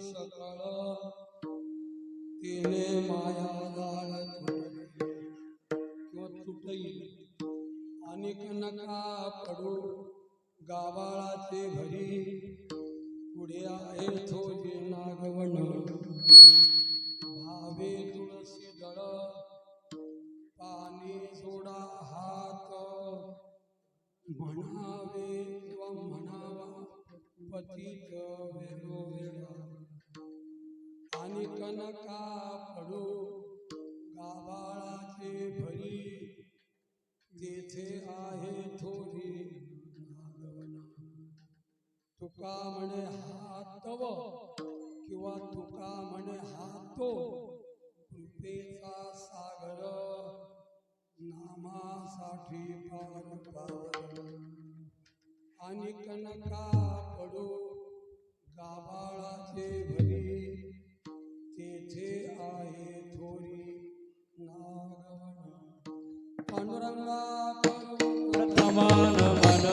सकळ तिने माया जाळ किंवा तुटई आणि नका पडू गावाळाचे भरी पुढे आहे थोडी नागवण भावे तुळशी दळ पाणी सोडा हात म्हणावे किंवा म्हणावा पतित वेळोवेळा आणि कनका पडू गावाळाचे भरी तेथे आहे थोडी नागवण तुका म्हणे हातव किंवा तुका म्हणे हातो कृपेचा सागर नामासाठी पार पार आणि कनका पडू गावाळाचे भरी तेथे आहे थोडी नागवण पांडुरंगा प्रथमान मन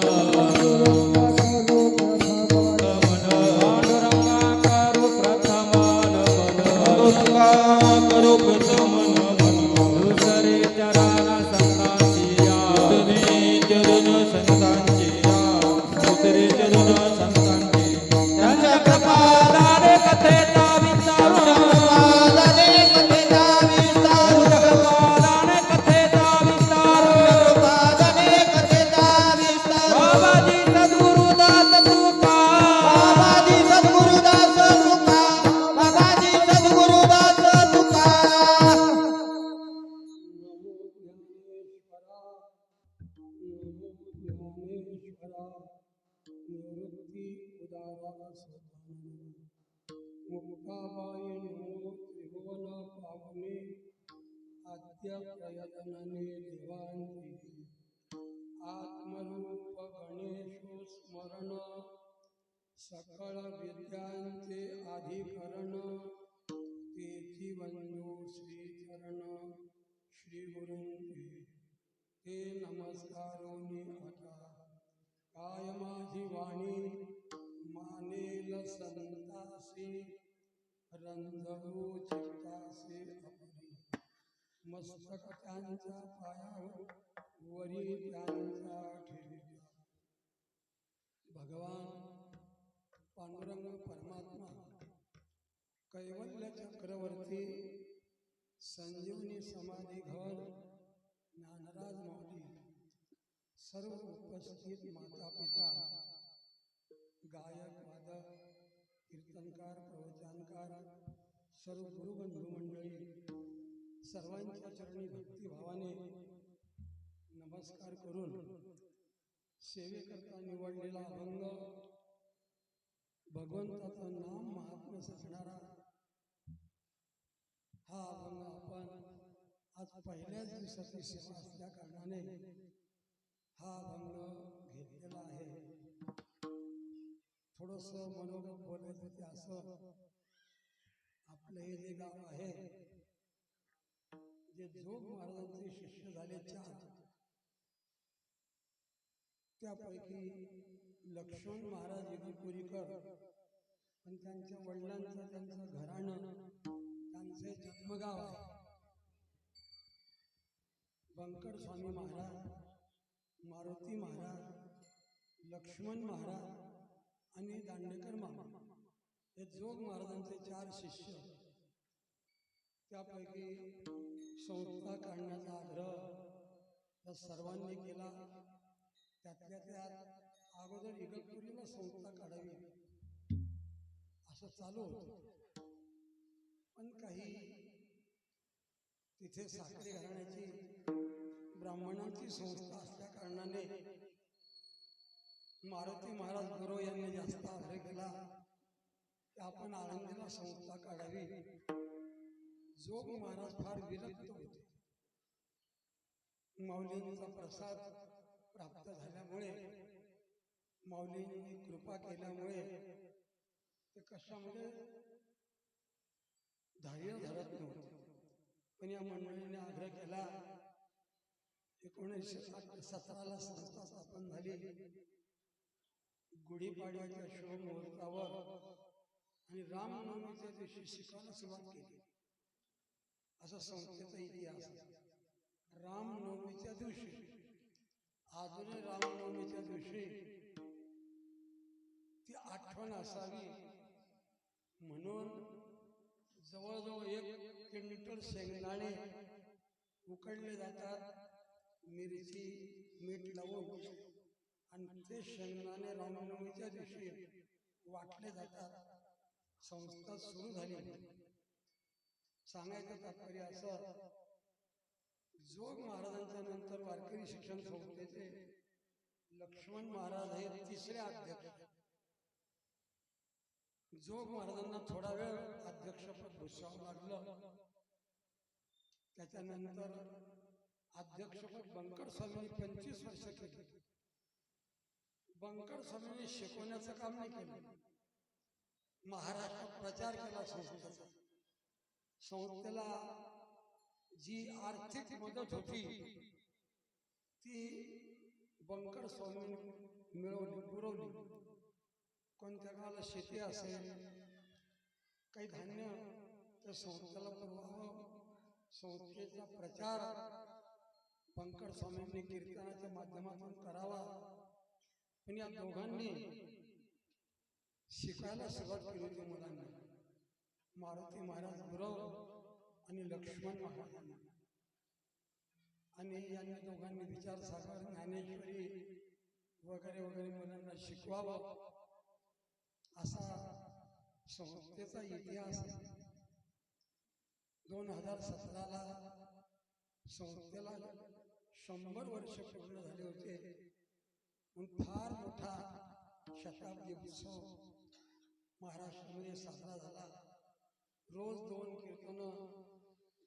निवृत्ती उदारा मुक्ताबाई नो त्रिभुवन पावने आद्य प्रयत्नाने देवांती आत्मरूप गणेशो स्मरण सकळ विद्यांचे अधिकरण तेथी वंदो श्रीचरण श्री गुरूंचे ते नमस्कारोनी आता काय माझी वाणी मानेल संतासी रंजवू चित्तासे अपरी मस्तक त्यांच्या पायावर वरी त्यांच्या ठेविल्या भगवान पांडुरंग परमात्मा कैवल्य चक्रवर्ती संजीवनी समाधी घर ज्ञानराज माऊली सर्व उपस्थित माता पिता गायक वादक कीर्तनकार प्रवचनकार सर्व गुरुबंधू मंडळी सर्वांच्या चरणी भक्तिभावाने नमस्कार करून सेवेकरता निवडलेला अभंग भगवंताचं नाम महात्म्य सांगणारा हा अभंग आपण आज पहिल्याच दिवसाची सेवा असल्या कारणाने हा अभंग घेतलेला आहे. थोडस मनोगत बोलायचं ते असं आपलं हे जे गाव आहे जे जोग महाराजांचे शिष्य झाले 4 त्यापैकी लक्ष्मण महाराज इगतपुरीकर पण त्यांच्या वडिलांचं त्यांचं घराणं त्यांचे जन्मगाव आहे. बंकर स्वामी महाराज, मारुती महाराज, लक्ष्मण महाराज आणि दांडेकर मामा हे जोग महाराजांचे 4 शिष्य. त्यापैकी संस्था काढण्याचा आग्रह या सर्वांनी केला. त्यातल्या त्यात अगोदर इगतपुरीला संस्था काढावी असं चालू होतं, पण काही तिथे साखरे घराण्याची ब्राह्मणांची संस्था असल्या कारणाने मारुती महाराज गुरु यांनी जास्त आग्रह केला की आपण आळंदीला संस्था काढावी. जोग महाराज फार विरक्त होते. माऊलींचा प्रसाद प्राप्त झाल्यामुळे माऊलींनी कृपा केल्यामुळे ते कशामध्ये धैर्य धरत नव्हते. पण या मंडळीने आग्रह केला. 1917ला संस्था स्थापन झाली. गुढीपाडव्याच्या शुभ मुहूर्तावर आणि रामनवमीच्या दिवशी शिकवायला सुरुवात केली, असा संस्थेचा इतिहास आहे. रामनवमीच्या दिवशी, अजूनही रामनवमीच्या दिवशी ती आठवण असावी म्हणून जवळजवळ 1 क्विंटल शेंगदाणे उकडले जातात, मिरची मीठ लावून, आणि ते शेंगदाणे रामनवमीच्या दिवशी वाटले जातात. संस्था सुरू झाली. सांगायचं तात्पर्य असं, जोग महाराजांच्या नंतर वारकरी शिक्षण संस्थेचे लक्ष्मण महाराज हे 3रे अध्यक्ष. जोग महाराजांना थोडा वेळ अध्यक्षपद भूषवावं लागलं. त्याच्यानंतर अध्यक्षपद बंकर स्वामींनी 25 वर्ष केले. बंकर स्वामींनी शिकवण्याचं काम नाही केलं, महाराष्ट्रात प्रचार केला संस्थेचा. संस्थेला जी आर्थिक मदत होती ती बंकर स्वामींनी मिळवली, पुरवली. कोणत्या काळाला शेती असेल, काही धान्य, तर संस्थेला पुरवावं. संस्थेचा प्रचार बंकर स्वामींनी कीर्तनाच्या माध्यमातून करावा. पण या दोघांनी शिकायला सुरुवात केली होती मुलांना, मारुती महाराज गुरव आणि लक्ष्मण महाराजांना. आणि यांनी दोघांनी विचारसागर, ज्ञानेश्वरी वगैरे वगैरे मुलांना शिकवावं, असा संस्थेचा इतिहास आहे. 2017ला संस्थेला 100 वर्ष पूर्ण झाले होते. फार मोठा शताब्दी उत्सव महाराष्ट्रामध्ये साजरा झाला. रोज 2 कीर्तनं,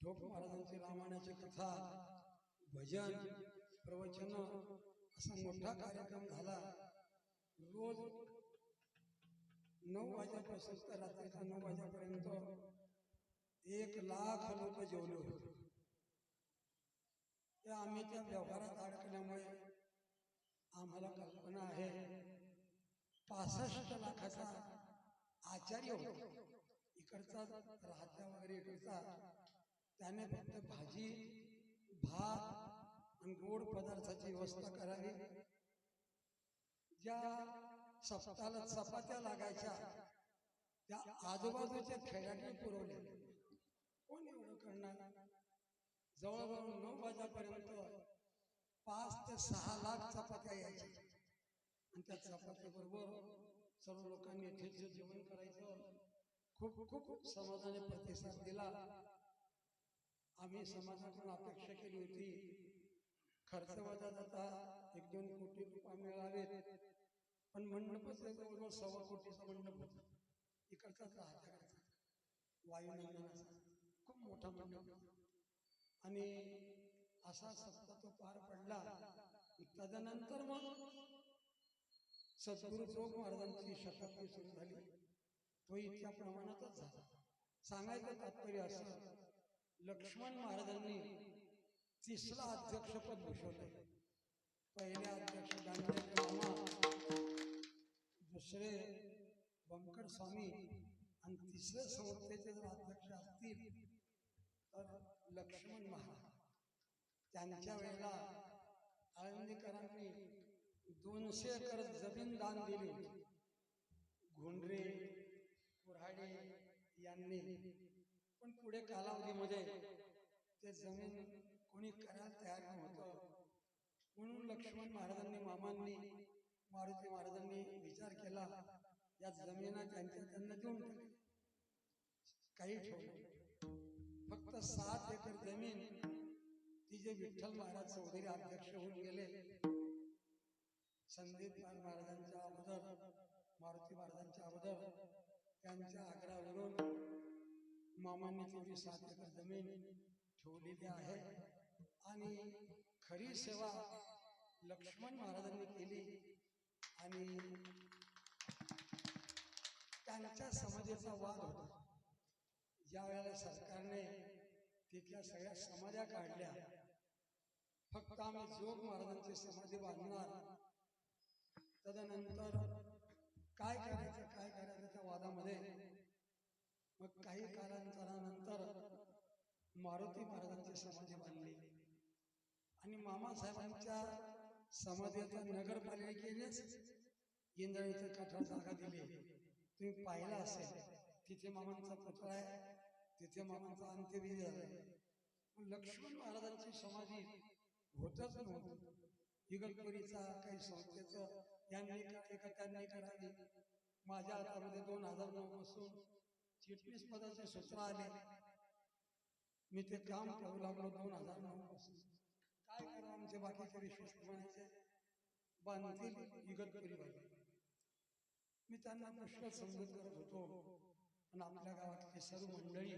ठोक महाराजांची रामायणाची कथा, भजन, प्रवचन, असा मोठा कार्यक्रम झाला. रोज 9 वाजेपासून तर रात्रीच्या 9 वाजेपर्यंत 1 लाख लोक जेवले होते. त्या आम्ही त्या व्यवहारात अडकल्यामुळे आम्हाला कल्पना आहे 65 लाखाचा आचार्य होता, इकडचा राहत्या वगैरे इकडचा. त्याने फक्त भाजी, भात आणि गोड पदार्थाची व्यवस्था करावी. ज्या सप्ताहाला चपात्या लागायच्या त्या आजूबाजूच्या खेड्याने पुरवल्या. कोण एवढं करणार? जवळजवळ 9 वाजेपर्यंत 5 ते 6 लाख चपात्या यायच्या. आणि त्या चपात्याबरोबर सर्व लोकांनी येथे जेवण करायचं. खूप खूप समाजाने प्रतिसाद दिला. आम्ही समाजाकडून अपेक्षा केली होती खर्च वजा जाता 1-2 कोटी रुपये मिळावेत, पण मंडपाचं जवळजवळ 1.25 कोटीचं मंडप होतं. इकडचाच राहत्याकडचा वायुनंदनाचा खूप मोठा मंडप. आणि असा सप्ताह तो पार पडला. तदनंतर मग सद्गुरू जोग महाराजांची शताब्दी सुरू झाली. तो इतक्या प्रमाणातच झाला. सांगायचं तात्पर्य असं, लक्ष्मण महाराजांनी 3रा अध्यक्षपद भूषवले. पहिले अध्यक्ष दांडेकर मामा, दुसरे बंकर स्वामी, आणि 3रे संस्थेचे जर अध्यक्ष असतील तर लक्ष्मण महाराज. त्यांच्या वेळेला आळंदीकरांनी 200 एकर जमीन दान दिली होती. घोंडरे, कुऱ्हाडे यांनी. पण पुढे कालावधीमध्ये ते जमीन कोणी करायला तयार नव्हतं. म्हणून लक्ष्मण महाराजांनी, मामांनी, मारुती महाराजांनी विचार केला, या जमिना त्यांना देऊन टाकल्या. काही ठेवलं, फक्त 7 एकर जमीन ती जे विठ्ठल महाराज चौधरी अध्यक्ष होऊन गेले, संदीप महाराजांच्या अगोदर, मारुती महाराजांच्या अगोदर, त्यांच्या आग्रहावरून मामांनी तेवढी 7 एकर जमीन ठेवलेली आहे. आणि खरी सेवा लक्ष्मण महाराजांनी केली. आणि त्यांच्या समाधीचा वाद होता. ज्या वेळेला सरकारने तिथल्या सगळ्या समाध्या काढल्या, फक्त आम्ही जोग महाराजांची समाधी बांधणार, तदनंतर काय करायचं त्या वादामध्ये मग काही कालांतरानंतर मारुती महाराजांची समाधी बांधली आणि मामासाहेबांच्या समाधीचा नगरपालिकेनेच इंद्रायणीच्या काठावर जागा दिली. तुम्ही पाहिला असेल, तिथे मामांचा पुतळा आहे, तिथे मामांचा अंत्यविधी झाला. लक्ष्मण महाराजांची समाधी होतच नव्हती. इगतपुरीचा काही संस्थेचं यांनी त्यांनी करावी. माझ्या हातामध्ये 2009 पासून चिटणीस पदाचे सूत्र आले. मी ते काम करू लागलो 2009 पासून. काय करू, आमचे बाकीचे विश्वास म्हणायचे बांधतील इगतपुरी बाजू. मी त्यांना पुष्कळ समजूत करत होतो, पण आपल्या गावातली सर्व मंडळी,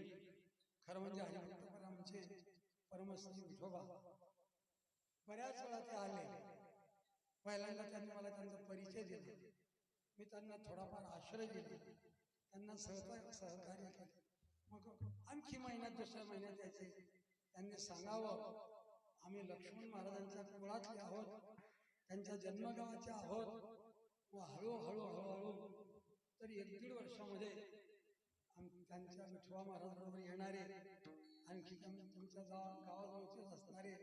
खरं म्हणजे हरिभक्त आमचे परमश्री विठोबा, बऱ्याच वेळा ते आले. पहिल्यांदा त्यांनी मला त्यांचा परिचय दिला. मी त्यांना थोडाफार आश्रय दिला, त्यांना सहकार्य केलं. मग आणखी महिन्यात दुसऱ्या महिन्यात यायचे. त्यांनी सांगावं, आम्ही लक्ष्मण महाराजांच्या कुळातले आहोत, त्यांच्या जन्मगावाचे आहोत. व हळूहळू हळूहळू तरी 1-1.5 वर्षामध्ये त्यांच्या विठोबा महाराजांबरोबर येणारे, आणखी तुमच्या गावाजवळचेच असणारे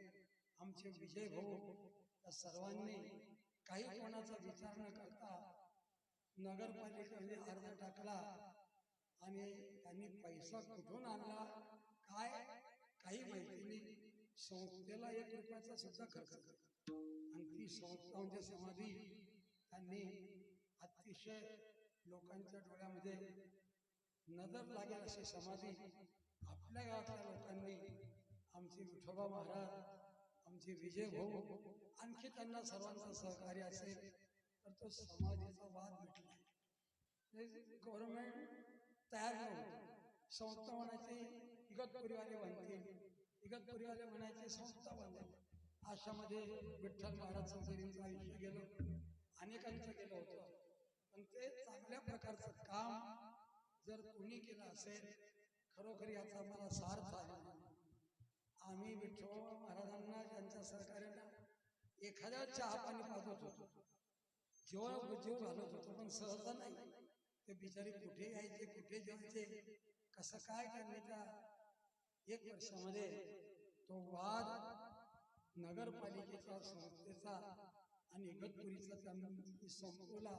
आमचे विजय भाऊ, या सर्वांनी काही कोणाचा विचार न करता नगरपालिकेमध्ये अर्ज टाकला. आणि त्यांनी पैसा कुठून आणला काय काही माहिती नाही. संस्थेला 1 रुपयाचा सुद्धा खर्च करतो. आणि ती संस्था म्हणजे समाधी त्यांनी अतिशय लोकांच्या डोळ्यामध्ये नजर लागेल अशी समाधी आपल्या गावातल्या लोकांनी, आमचे विठोबा महाराज, आमचे विजय भाऊ, आणखी त्यांना सर्वांचं सहकार्य असेल तर तो समाधीचा वाद मिटला. गव्हर्नमेंट तयार नव्हतं. संस्था म्हणायची इगतपुरीवाले बांधतील, इगतपुरीवाले म्हणायचे संस्था बांधेल. अशामध्ये विठ्ठल महाराज चौधरींचं आयुष्य गेलं, अनेकांचं गेलं होतं. पण ते चांगल्या प्रकारचं काम जर कोणी केलं असेल, खरोखर याचा मला सार्थ आहे. आम्ही विठोबा महाराजांना त्यांच्या सहकार्यानं एखाद्या चहा पाणी पाजवत होतो, जीव घालत होतो, पण सहसा नाही. ते बिचारी कुठे यायचे, कुठे जेवायचे, कसं काय करण्याच्या 1 वर्षामध्ये तो वाद नगरपालिकेचा, संस्थेचा आणि इगतपुरीचा त्यांनी संपवला.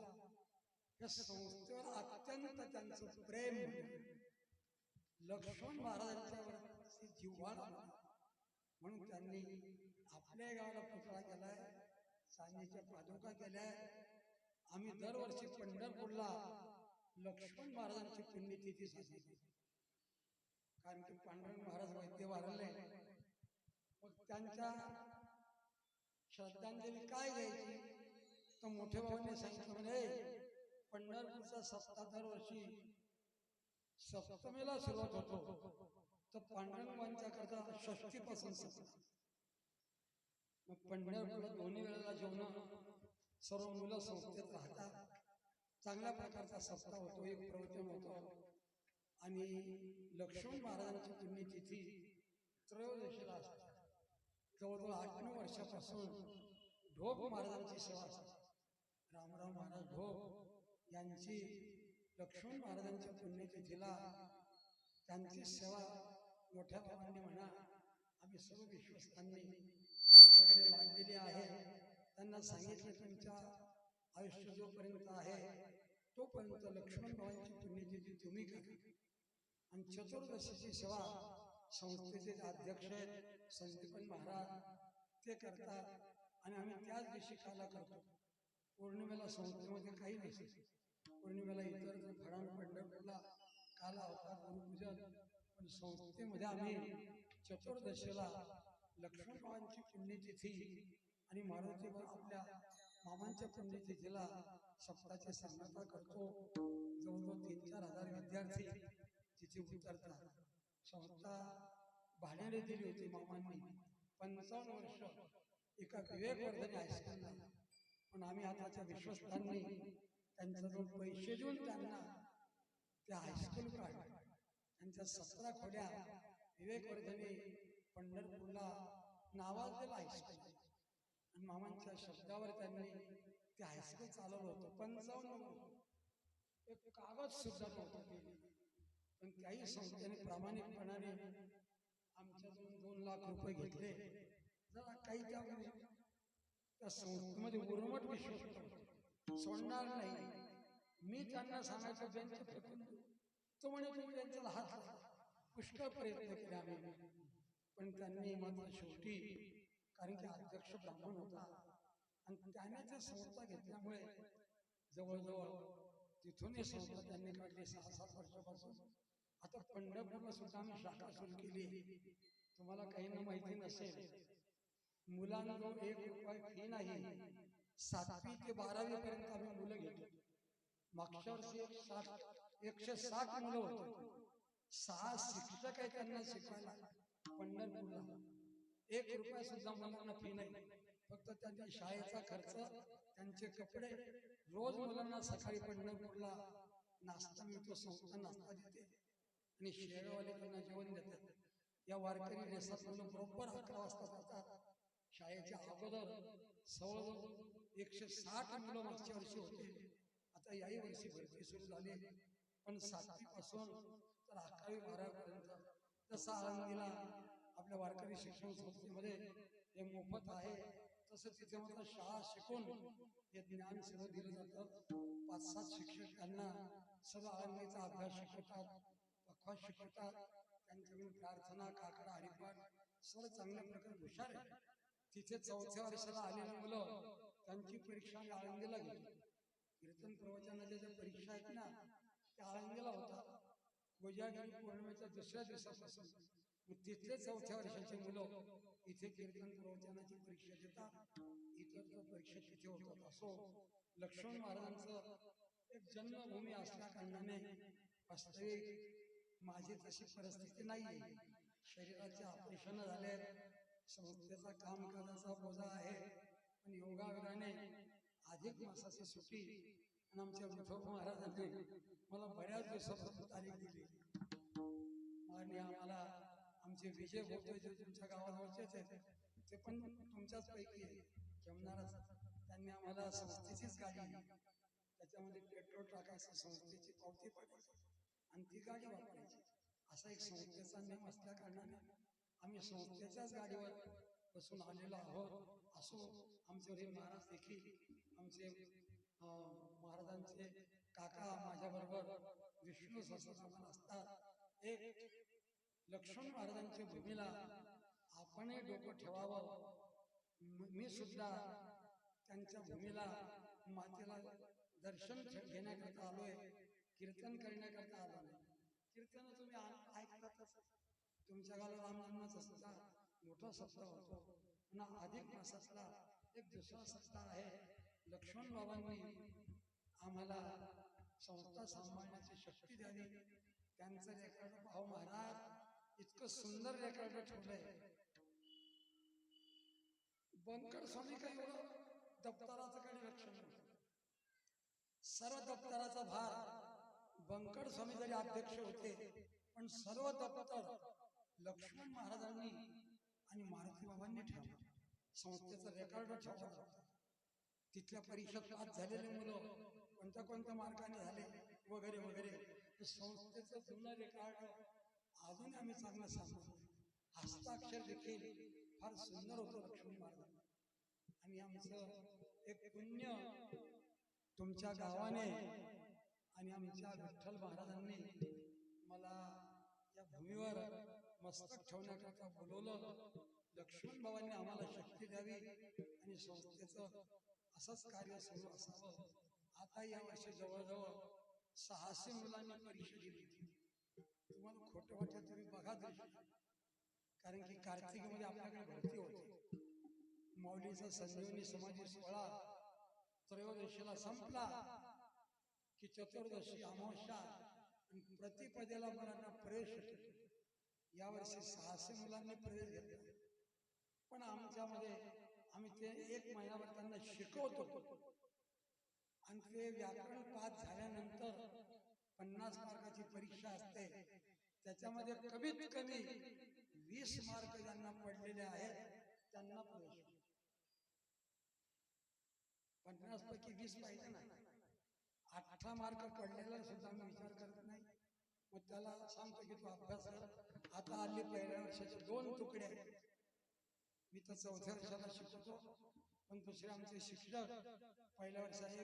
या संस्थेवर अत्यंत त्यांचं प्रेम, लक्ष्मण महाराजांच्यावरती जिव्हाळा, म्हणून त्यांनी आपल्या गावाला पुतळा केलाय, चांदीच्या पादुका केल्याय. आम्ही दरवर्षी पंढरपूरला लक्ष्मण महाराजांची पुण्यतिथी साजरी, कारण की पांडुरंग महाराज वैद्य वारले. मग त्यांच्या श्रद्धांजली काय द्यायची, तर मोठे भावांनी सांगितलं म्हणे पंढरपूरचा सप्ताह दरवर्षी सप्तमीला सुरुवात होतो, तर पांडुरंगांच्या करता षष्टीपासून सप्ताह. मग पंढरपूरला 2 वेळेला जेवण, सर्व मुलं संस्थेत राहतात, चांगल्या प्रकारचा सप्ताह होतो, एक प्रवचन होतो. आणि लक्ष्मण महाराजांची पुण्यतिथी त्रयोदशीला असते. जवळजवळ 8-9 वर्षापासून ढोक महाराजांची सेवा असते. रामराव महाराज ढोक यांची लक्ष्मण महाराजांच्या पुण्यतिथीला त्यांची सेवा मोठ्या भावांनी म्हणा, आम्ही सर्व विश्वस्तांनी त्यांच्याकडे लागलेली आहे. त्यांना सांगितलं, तुमच्या आयुष्य जोपर्यंत आहे तोपर्यंत लक्ष्मण भावांची पुण्यतिथी तुम्ही करा. आणि चतुर्दशीची सेवा संस्थेचे अध्यक्ष आहेत संदीपन महाराज, ते करतात. आणि आम्ही त्याच दिवशी काला करतो. पौर्णिमेला संस्थेमध्ये काही नसते. पौर्णिमेला इतर फडाण पंढरपूरला काला होता, गुरुपूजन. पण संस्थेमध्ये आम्ही चतुर्दशीला लक्ष्मण भावांची पुण्यतिथी आणि मारुती आपल्या मामांच्या पुण्यतिथीला सप्ताहाची सांगता करतो. जवळजवळ 3-4 हजार विद्यार्थी तिथे उतरतात. संस्था भाड्याने दिली होती मामांनी 55 वर्ष एका विवेकवर्धनी हायस्कूलला. पण आम्ही आताच्या विश्वस्तांनी त्यांच्याजवळ पैसे देऊन त्यांना त्या हायस्कूल काढलं. त्यांच्या 17 खोल्या विवेकवर्धनी पंढरपूरला नावाजलेलं हायस्कूल. आणि मामांच्या शब्दावर त्यांनी ते हायस्कूल चालवलं होतं. 55 वर्ष एक कागद सुद्धा नव्हतं केली. पण त्याही संस्थेने प्रामाणिकपणाने आमच्याकडून 2 लाख रुपये घेतले. जरा काही त्या संस्थेमध्ये उर्मट विश्वास सोडणार नाही. मी त्यांना सांगायचं बेंच फेकून देऊ. तो म्हणे तुम्ही बेंचला हात लावा. पुष्कळ प्रयत्न केले आम्ही, पण त्यांनी मात्र शेवटी, कारण की अध्यक्ष ब्राह्मण होता आणि त्याने त्या संस्था घेतल्यामुळे जवळजवळ तिथून ही संस्था त्यांनी काढली 6-7 वर्षापासून. आता पंढरपूरला सुद्धा आम्ही शाखा सुरू केली. तुम्हाला काही ना माहिती नसेल, मुलांना 1 रुपया फी नाही. 7वी ते 12वी पर्यंत आम्ही मुलं घेतो. मागच्या वर्षी 160 मुलं होते. 6 शिक्षक आहेत त्यांना शिकवायला पंढरपूरला. 1 रुपया सुद्धा मुलांना फी नाही. फक्त त्यांच्या शाळेचा खर्च, त्यांचे कपडे. रोज मुलांना सकाळी पंढरपूरला नाश्ता मिळतो, संस्था नाश्ता देते आणि शेळवाले त्यांना जेवण देतात. या वारकरी रेसात मुलं बरोबर 11 वाजता जातात. शाळेच्या अगोदर जवळजवळ 160 मुलं मागच्या वर्षी होते. आता याही वर्षी भरती सुरू झाली, पण 7वी पासून तर 11वी 12वी पर्यंत. जसं आळंदीला आपल्या वारकरी शिक्षण संस्थेमध्ये हे मोफत आहे, तसं तिथे मात्र शाळा शिकून हे ज्ञान सर्व दिलं जातं. 5-7 शिक्षक त्यांना सर्व आळंदीचा अभ्यास शिकवतात, पखवाज शिकवतात. त्यांच्याकडून प्रार्थना, काकडा, हरिपाठ सर्व चांगल्या प्रकारे हुशार आहे. तिथे 4थ्या वर्षाला आलेली मुलं त्यांची परीक्षा आम्ही आळंदीला घेतो. कीर्तन प्रवचनाच्या ज्या परीक्षा आहेत ना, त्या आळंदीला होतात. कोजागिरी पौर्णिमेच्या 2ऱ्या दिवसापासून तिथले 4थ्या वर्षाचे मुलं इथे कीर्तन प्रवचनाची परीक्षा देतात. इतर परीक्षा तिथे होतात. असो, लक्ष्मण महाराजांचं एक जन्मभूमी असल्या कारणाने वास्तविक माझी तशी परिस्थिती नाहीये. शरीराचे ऑपरेशन झाले, संस्थेचा कामकाजाचा बोजा आहे, पण योगायोगाने अधिक मासाची सुट्टी आणि आमच्या विठोबा महाराजांनी मला बऱ्याच दिवसापासून तारीख दिली. आणि आम्हाला आमचे विजय होते जे तुमच्या गावाजवळचेच आहेत, ते पण तुमच्याच पैकी आहे, जमणारच. त्यांनी आम्हाला संस्थेचीच गाडी, त्याच्यामध्ये पेट्रोल टाकायचं, संस्थेची पावती पाठायची आणि ती गाडी वापरायची. असा एक संस्थेचा नियम असल्या कारणाने आम्ही संस्थेच्याच गाडीवर बसून आलेलो आहोत. असो, आमचे हे महाराज देखील, आमचे महाराजांचे काका माझ्याबरोबर विष्णू सहस्त्रनाम असतात. एक लक्ष्मण महाराजांच्या भूमीला आपणही डोकं ठेवावं. मी सुद्धा त्यांच्या भूमीला मातेला दर्शन घेण्याकरता आलोय, कीर्तन करण्याकरता आलो नाही. कीर्तन तुम्ही ऐकतातच. तुमच्या गावाला रामनामाचा सुद्धा मोठा सप्ताह होतो. पुन्हा अधिक मासातला एक दुसरा सप्ताह आहे. लक्ष्मण बाबांनी आम्हाला संस्था सांभाळण्याची शक्ती द्यावी. त्यांचं रेकॉर्ड भाऊ महाराज इतकं सुंदर रेकॉर्ड ठेवलंय. बंकट स्वामी काही एवढं दप्तराचं काही लक्ष नव्हतं. सर्व दप्तराचा भार बंकट स्वामी जरी अध्यक्ष होते, पण सर्व दप्तर लक्ष्मण महाराजांनी आणि मारुती बाबांनी ठेवलं. संस्थेचं रेकॉर्ड ठेवलं. तिथल्या परीक्षेत पास झालेले मुलं कोणत्या कोणत्या मार्गाने झाले वगैरे वगैरे, संस्थेचं जुनं रेकॉर्ड अजून आम्ही चांगलं सांगतो. हस्ताक्षर देखील फार सुंदर होतं लक्ष्मण महाराज. आणि आमचं एक पुण्य तुमच्या गावाने आणि आमच्या विठ्ठल महाराजांनी मला या भूमीवर मस्तक ठेवण्याकरता बोलवलं. लक्ष्मण बाबांनी आम्हाला शक्ती द्यावी आणि संस्थेचं असंच कार्य सुरू असावं. आता या वर्षी जवळजवळ 600 मुलांनी परीक्षा दिली. तुम्हाला खोटं वाटत तुम्ही बघा दृश्य, कारण की कार्तिकीमध्ये आपल्याकडे भरती होते. माऊलीचा संजीवनी समाधी सोहळा त्रयोदशीला संपला की चतुर्दशी अमावस्या आणि प्रतिपदेला मुलांना प्रवेश होतो. यावर्षी 600 मुलांनी प्रवेश घेतला. पण आमच्यामध्ये आम्ही ते 1 महिनाभर त्यांना शिकवतो आणि ते व्याकरण पास झाल्यानंतर 50 मार्काची परीक्षा असते. त्याच्यामध्ये कमीत कमी 20 मार्क ज्यांना पडलेले आहेत त्यांना प्रवेश. 50 पैकी 20 पाहिजे ना. 18 मार्क पडलेला सुद्धा आम्ही विचार करत नाही. मग त्याला त्याला सांगतो की तू अभ्यास कर. आता हल्ली पहिल्या वर्षाच्या 2 तुकड्या आहेत. मी तर 4थ्या वर्षाला शिकवतो, पण दुसरे आमचे शिक्षक पहिल्या वर्षाला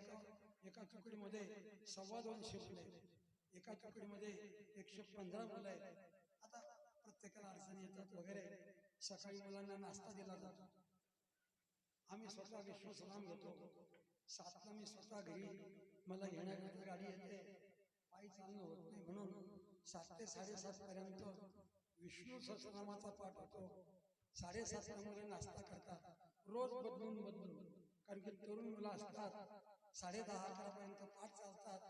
एका तुकडीमध्ये 250 मुलं आहेत, एका तुकडीमध्ये 115 मुलं आहेत. आता प्रत्येकाला अडचणी येतात वगैरे. सकाळी मुलांना नाश्ता दिला जातो. आम्ही स्वतः विश्वसनाम घेतो. 7ला मी स्वतः घरी मला घेण्याकरता गाडी येते. पायी चालणं होत नाही म्हणून 7 ते 7:30 पर्यंत विष्णू सहस्रनामाचा पाठ होतो. 7:30ला मुले नाश्ता करतात, रोज बदलून बदलून, कारण की तरुण मुलं असतात. 10:30-11 पर्यंत पाठ चालतात.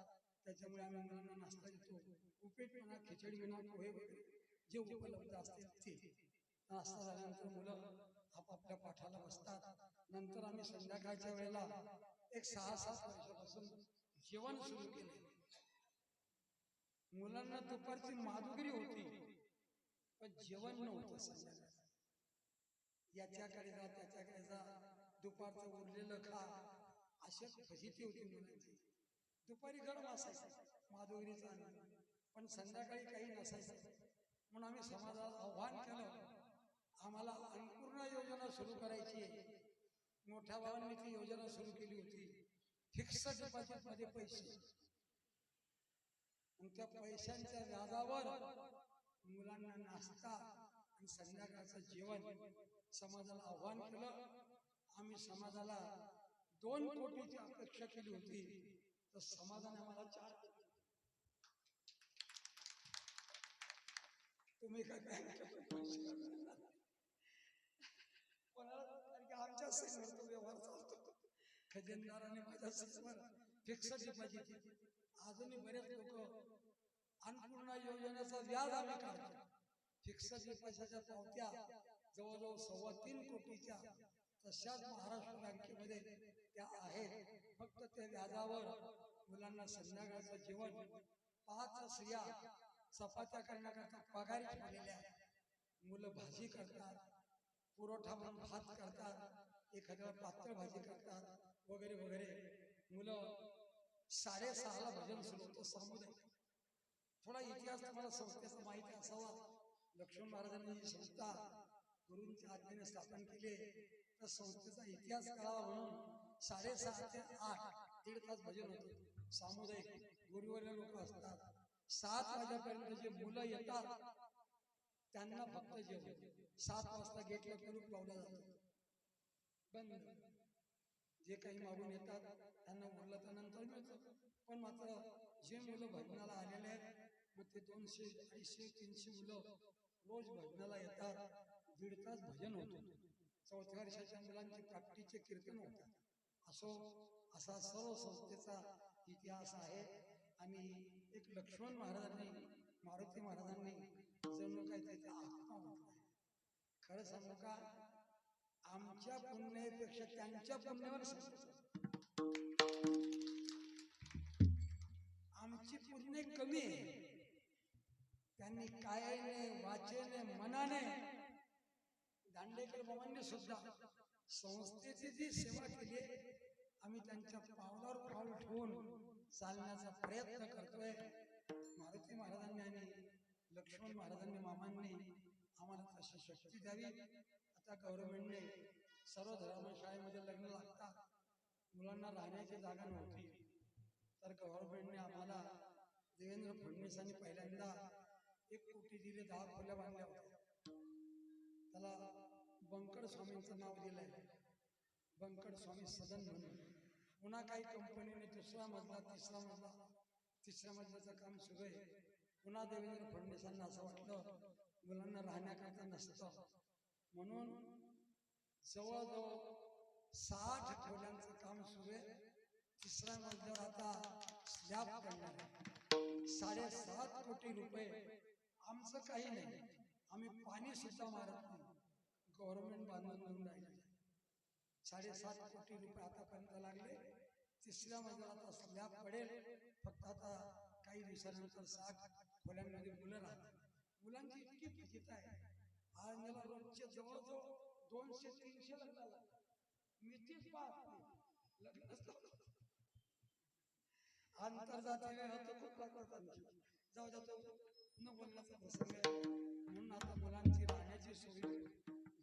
त्याच्यामुळे आम्ही मुलांना नाश्ता देतो. उपीट म्हणा, खिचडी म्हणा, पोहे वगैरे जे उपलब्ध असतील ते. नाश्ता झाल्यानंतर मुलं आपापल्या पाठाला बसतात. नंतर आम्ही संध्याकाळच्या वेळेला एक 6-7 वर्षापासून जेवण सुरू केले. मुलांना दुपारची माधुगिरी होती, पण जेवण नव्हतं. संध्याकाळी याच्याकडे जा, त्याच्याकडे जा, दुपारचं उरलेलं खा, अशी फजिती होती मुलांची. दुपारी गरम असायचं, माधुगिरीचा आनंद, पण संध्याकाळी काही नसायचं. म्हणून आम्ही समाजाला आव्हान केलं, आम्हाला अन्नपूर्णा योजना सुरू करायची आहे. मोठ्या भावांनी ती योजना सुरू केली होती. फिक्स डिपॉझिट मध्ये पैसे, आणि त्या पैशांच्या व्याजावर मुलांना नाश्ता आणि संध्याकाळचं जेवण. समाजाला आव्हान केलं. आम्ही समाजाला 2 कोटीची अपेक्षा केली होती, तर समाजाने आम्हाला 4 कोटी. तुम्ही काय कोणाला, कारण की आमच्या सेवेवर तो व्यवहार चालतो. खजिनदाराने माझ्या सेवेवर फिक्स डिपॉझिट. अजूनही बरेच लोक अन्नपूर्णा योजनेचा व्याज आम्ही काढतो. फिक्स डिपॉझिटच्या पावत्या जवळजवळ 3.25 कोटीच्या तशाच महाराष्ट्र बँकेमध्ये त्या आहेत. फक्त त्या व्याजावर मुलांना संध्याकाळचं जेवण, 5 स्त्रिया चपात्या करण्याकरता पगारी ठेवलेल्या. मुलं भाजी करतात, पुरवठा म्हणून भात करतात, एखाद्या पातळ भाजी करतात वगैरे वगैरे. मुलं 6:30ला भजन सुरू होतं सामुदायिक. थोडा इतिहास तुम्हाला संस्थेचा माहिती असावा. लक्ष्मण महाराजांनी ही संस्था गुरूंच्या आज्ञेने स्थापन केली. तर संस्थेचा इतिहास कळावा म्हणून 7:30 ते 8 दीड तास भजन होतं सामुदायिक. गुरुवर्य लोक असतात. 7 वाजेपर्यंत जे मुलं येतात त्यांना फक्त जेवण. 7 वाजता गेटला कुलूप लावलं जातं, बंद. जे काही मागून येतात त्यांना उरलं तर नंतर मिळतं. पण मात्र जे मुलं भजनाला आलेले आहेत, मग ते 200, 250, 300 मुलं रोज भजनाला येतात. दीड तास भजन होतं. 4थ्या वर्षाच्या मुलांची काठीचे कीर्तन होतात. असा सर्व संस्थेचा इतिहास आहे. आणि एक लक्ष्मण महाराजांनी, मारुती महाराजांनी जणू काय त्याच्या आत्मा म्हटलाय. खरं सांगू का, आमच्या पुण्यापेक्षा त्यांच्या पुण्यावर आमची पुण्य कमी आहे. त्यांनी कायाने, वाचेने, मनाने, दांडेकर बाबांनी सुद्धा संस्थेची जी सेवा केली, आम्ही त्यांच्या पावलावर पाऊल ठेवून चालण्याचा प्रयत्न करतोय. मारुती महाराजांनी आणि लक्ष्मण महाराजांनी, मामांनी आम्हाला तशी शक्ती द्यावी. आता गव्हर्नमेंटने सर्व धर्मशाळेमध्ये लग्न लागतात, मुलांना राहण्याची जागा नव्हती, तर गव्हर्नमेंटने आम्हाला, देवेंद्र फडणवीसांनी पहिल्यांदा 1 कोटी दिले, 10 खोल्या बांधल्या होत्या. त्याला बंकड स्वामींचं नाव दिलंय, बंकड स्वामी सदन म्हणून. पुन्हा काही कंपनीने 2रा मजला, 3रा मजला, 3ऱ्या मजल्याचं काम सुरू आहे. पुन्हा देवेंद्र फडणवीसांना असं वाटलं मुलांना राहण्याकरता नसतं, म्हणून जवळजवळ 60 खोल्यांचं काम सुरू आहे. 3ऱ्या मजल्यावर आता स्लॅब करणार आहे. 7.5 कोटी रुपये. आमचं काही नाही, आम्ही पाणी सुद्धा मारत नाही, गव्हर्नमेंट बांधून देऊन राहिले. 7.5 कोटी रुपये आतापर्यंत लागले. 3ऱ्या मजल्यावर आता स्लॅब पडेल. फक्त आता काही दिवसानंतर 60 खोल्यांमध्ये मुलं राहतात. मुलांची इतकी फजिती आहे. आज मला रोजचे जवळजवळ 200-300 लग्न लागतात. मितीच पाहत नाही लग्न. आंतरजातीय जाऊ जातो. न बोलण्याचा प्रसंग आहे. म्हणून आता मुलांची राहण्याची सोय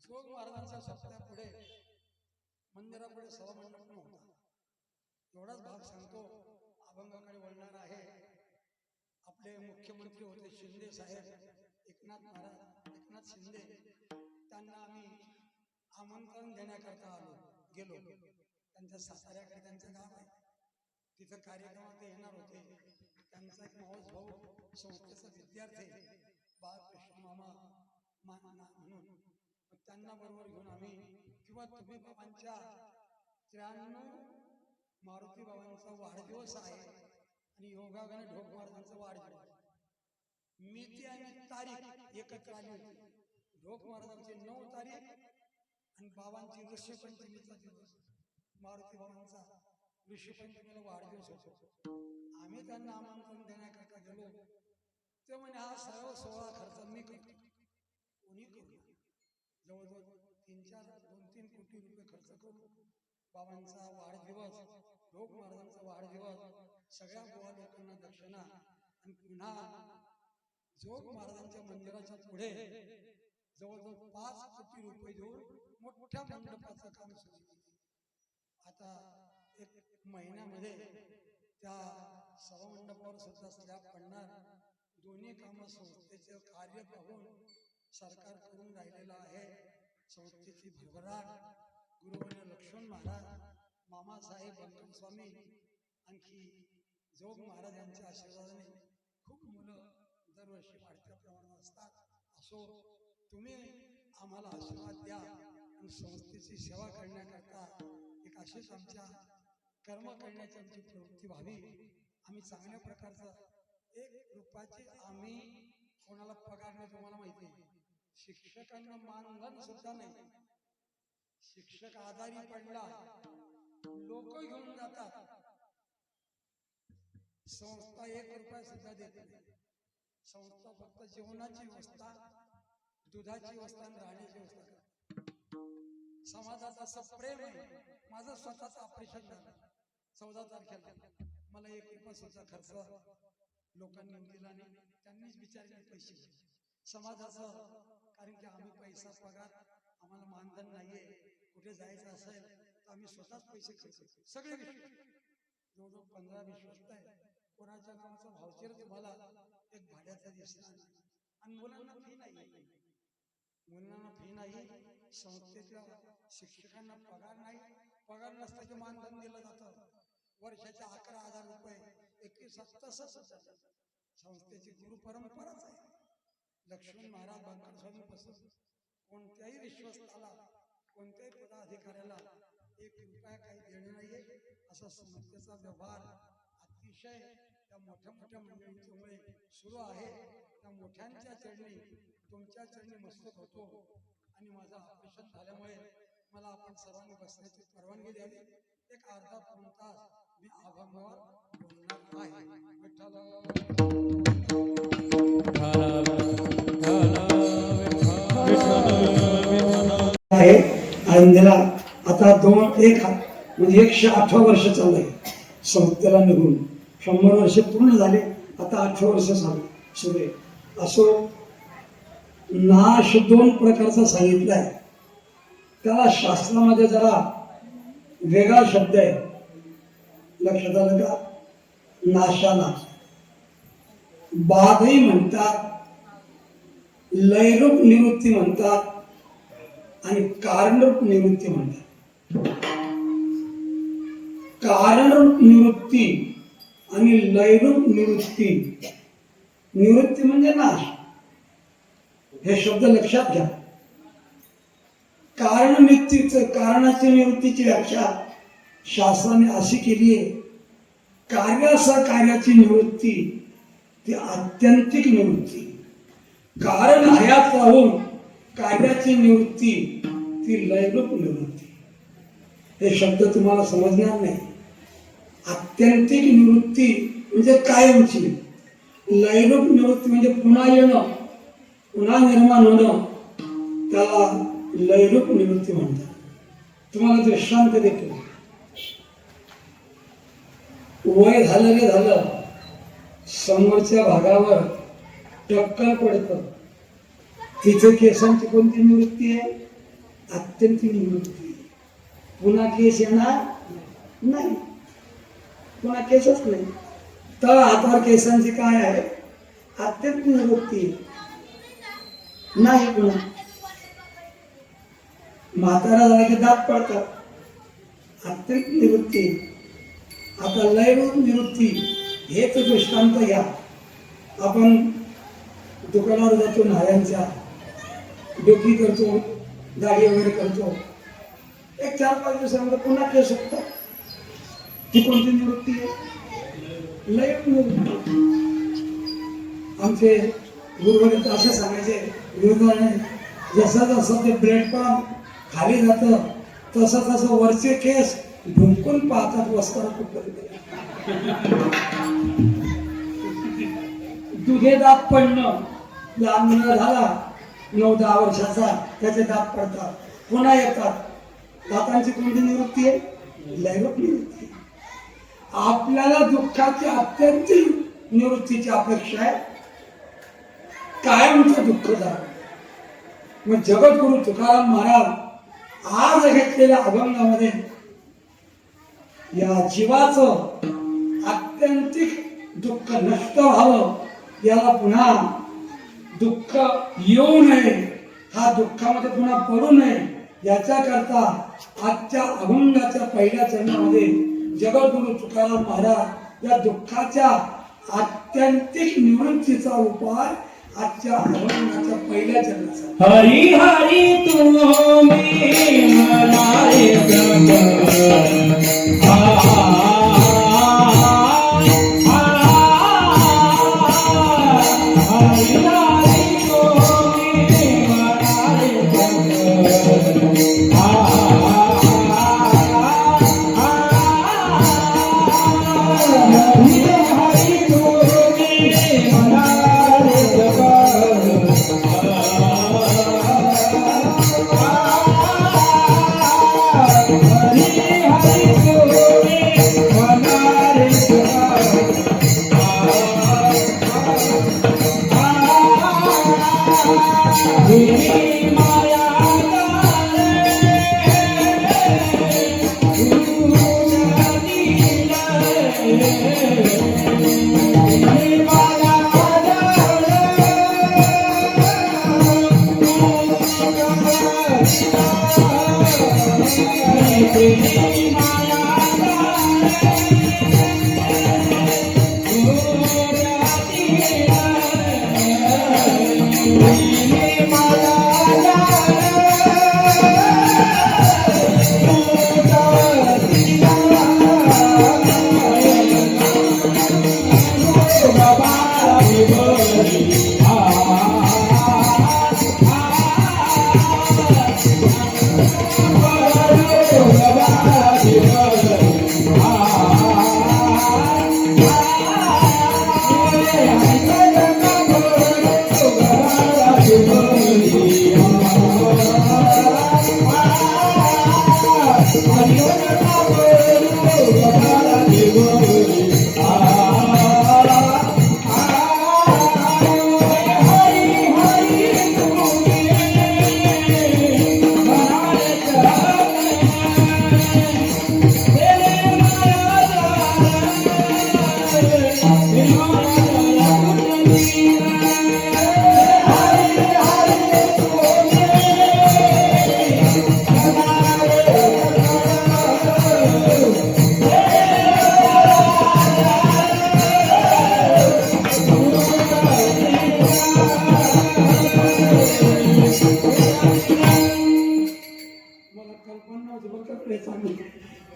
जोग महाराजांच्या सप्त्यापुढे मंदिरापुढे सभामंडप नव्हता. एवढाच भाग सांगतो. अभंगाकडे वळणार आहे. आपले मुख्यमंत्री होते शिंदे साहेब, एकनाथ शिंदे. त्यांना आम्ही आमंत्रण देण्याकरता गेलो. त्यांच्या साताऱ्याकडे त्यांचं गाव आहे, तिथं कार्यक्रमात ते येणार होते. त्यांचा एक मावस भाऊ संस्थेचा विद्यार्थी बाळकृष्ण मामा म्हणून, त्यांना बरोबर घेऊन आम्ही किंवा तुम्ही बाबांच्या 93 मारुती बाबांचा वाढदिवस आहे आणि योगाने ढोक महाराजांचा वाढदिवस, मिती आणि तारीख एकत्र आली होती. ढोक महाराजांची 9 तारीख आणि बाबांची ऋषीपंचमीचा दिवस, मारुती बाबांचा ऋषीपंचमीला वाढदिवस होतो. आम्ही त्यांना आमंत्रण देण्याकरता गेलो. ते म्हणे हा सर्व सोहळा खर्च मी करतो. कोणी करू. जवळजवळ 2-3 कोटी रुपये खर्च करू. बाबांचा वाढदिवस, ढोक महाराजांचा वाढदिवस, सगळ्या गोवा लोकांना दक्षिणा आणि पुन्हा जोग महाराजांच्या मंदिराच्या पुढे जवळजवळ 5 कोटी रुपये देऊन मोठ्या मंडपाचं काम सुरू केलं. आता 1 महिन्यामध्ये त्या सभामंडपावर सुद्धा स्लॅब पडणार. दोन्ही कामं संस्थेचे कार्य पाहून सरकार करून राहिलेलं आहे. संस्थेची भरभराट, गुरुवर्य लक्ष्मण महाराज, मामासाहेब बंकम स्वामी, आणखी जोग महाराज यांच्या आशीर्वादाने खूप मुलं दरवर्षी वाढत्या प्रमाणात असतात. असो, तुम्ही आम्हाला आशीर्वाद द्या आणि संस्थेची सेवा करण्याकरता एक अशीच आमच्या कर्म करण्याची आमची प्रवृत्ती व्हावी. आम्ही चांगल्या प्रकारचं 1 रुपयाची आम्ही कोणाला पगार नाही. तुम्हाला माहिती आहे, शिक्षकांना मानधन सुद्धा नाही. शिक्षक आजारी पडला, लोक घेऊन जातात, संस्था 1 रुपया सुद्धा देत नाही. संस्था फक्त जेवणाची व्यवस्था, दुधाची व्यवस्था आणि राहण्याची व्यवस्था करते. समाजात असं प्रेम आहे. माझं स्वतःच ऑपरेशन झालं 14 तारखेला. मला 1 रुपया सुद्धा खर्च लोकांनी दिला नाही. त्यांनीच बिचारले पैसे समाजाचं. कारण की आम्ही पैसा पगार, आम्हाला मानधन नाहीये. कुठे जायचं असेल तर आम्ही स्वतःच पैसे खर्च करतो. सगळे जवळजवळ 15-20 वर्ष आहे. कोणाच्या नावाचा भावचेर तुम्हाला एक भाड्याचा दिसणार. आणि मुलांना फी नाही. मुलांना फी नाही. संस्थेतल्या शिक्षकांना पगार नाही. पगार नसल्याचे मानधन दिलं जातं. वर्षाचे 11,000 रुपये 21 तसं संस्थेची गुरु परंपराच आहे. लक्ष्मण महाराज बंकम स्वामीपासून कोणत्याही विश्वस्ताला, कोणत्याही पदाधिकाऱ्याला 1 रुपया काही देणे नाहीये. असा संस्थेचा व्यवहार अतिशय त्या मोठ्या मंडळींच्यामुळे सुरू आहे. त्या मोठ्यांच्या चरणी, तुमच्या चरणी मस्तक होतो. आणि माझं ऑपरेशन झाल्यामुळे मला आपण सर्वांनी बसण्याची परवानगी द्यावी. एक अर्धा पाऊण तास मी अभंगावर बोलणार आहे. विठ्ठल आहे. आनंदीला आता 1 म्हणजे 108 वर्ष चालू आहे. संस्थेला निघून 100 वर्ष पूर्ण झाले. आता 8 वर्ष सुरू आहे. असो, नाश 2 प्रकारचा सांगितला आहे. त्याला शास्त्रामध्ये जरा वेगळा शब्द आहे. लक्षात आलं का? नाशाला बाधही म्हणतात, लयरूप निवृत्ती म्हणतात आणि कारणरूप निवृत्ती म्हणतात. कारणरूप निवृत्ती आणि लयरूप निवृत्ती. निवृत्ती म्हणजे नाश. हे शब्द लक्षात घ्या. कारणाची निवृत्तीची व्याख्या शास्त्राने अशी केली आहे. कार्याची निवृत्ती ती आत्यंतिक निवृत्ती. कारण हयात राहून कार्याची निवृत्ती ती लयरूप निवृत्ती. हे शब्द तुम्हाला समजणार नाही. आत्यंतिक निवृत्ती म्हणजे कायमची. लयरूप निवृत्ती म्हणजे पुन्हा येणं, पुन्हा निर्माण होणं, त्याला लयरूप निवृत्ती म्हणतात. तुम्हाला दृष्टांत देतो. वय झालं रे झालं, समोरच्या भागावर टक्कल पडतं. तिचं केसांची कोणती निवृत्ती आहे? अत्यंत निवृत्ती. पुन्हा केस येणार नाही, पुन्हा केसच नाही. तर हातावर केसांची काय आहे? अत्यंत निवृत्ती नाही. पुन्हा म्हातारा झाला की दात पडतात, अत्यंत निवृत्ती. आता लयरूप निवृत्ती हेच दृष्टांत घ्या. आपण दुकानावर जातो, नाऱ्यांच्या डोकी करतो, दाढी वगैरे करतो, एक 4-5 दिवसामध्ये पुन्हा केस सुटतात. ती कोणती निवृत्ती आहे? लयरूप निवृत्ती. आमचे गुरुवर्य असे सांगायचे, विरोधाने जसं जसं ते ब्रेड पाम खाली जातं तसं तसं वरचे केस ढुंकून पाहतात वस्ताला कुठपर्यंत. दुधे दात पडणं, लहान मुलगा झाला 9-10 वर्षाचा, त्याचे दात पडतात, पुन्हा येतात. दातांची कोणती निवृत्ती आहे? लयरूप निवृत्ती. आपल्याला दुःखाची अत्यंत निवृत्तीची अपेक्षा आहे, कायमचं दुःख झालं. मग जगद्गुरु तुकाराम महाराज आज घेतलेल्या अभंगामध्ये या जीवाचं आत्यंतिक दुःख नष्ट व्हावं, याला पुन्हा दुःख येऊ नये, हा दुःखामध्ये पुन्हा पडू नये, याच्याकरता आजच्या अभंगाच्या पहिल्या चरणामध्ये जगद्गुरु तुकाराम महाराज या दुःखाच्या आत्यंतिक निवृत्तीचा उपाय आजच्या अभंगाच्या पहिल्या चरणाचा. हरी हरी तुम्ही मनारे जग हरी हरी तुम्ही मनारे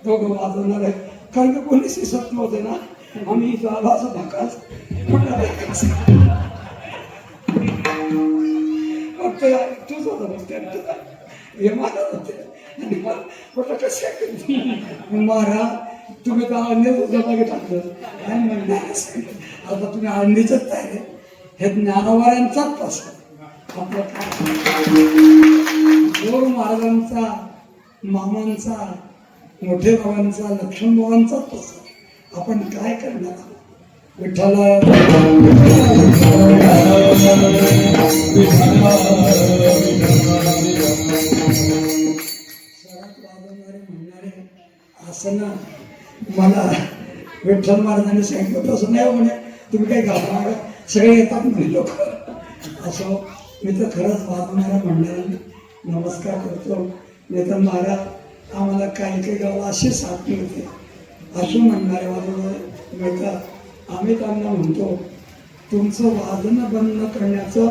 दोघं वाजवणार आहे, कारण की कोणी शिसत नव्हते ना. आम्ही असं धकास तूच होता हे मारत होते आणि मला कसे मारा तुम्ही तर अंडीचं मागे टाकलं आणि म्हणणार आता तुम्ही अंडीचंच आहे. हे ज्ञानोबायांचाच प्रश्न आपलं गोर महाराजांचा, मामांचा, मोठे बाबांचा, लक्ष्मण बाबांचा प्रश्न. आपण काय करणार? विठ्ठला असं ना मला विठ्ठल महाराजांनी सांगितलं तसं नाही म्हणे, तुम्ही काही घाबरू नका, सगळे येतात म्हणे लोक. असं मी तर खरंच वागणाऱ्या मंडळांना नमस्कार करतो. नाही तर महाराज आम्हाला काही काही गावाला अशी साथ मिळते, असे म्हणणारे वाजवणारे मिळतात. आम्ही त्यांना म्हणतो तुमचं वाजणं बंद करण्याचं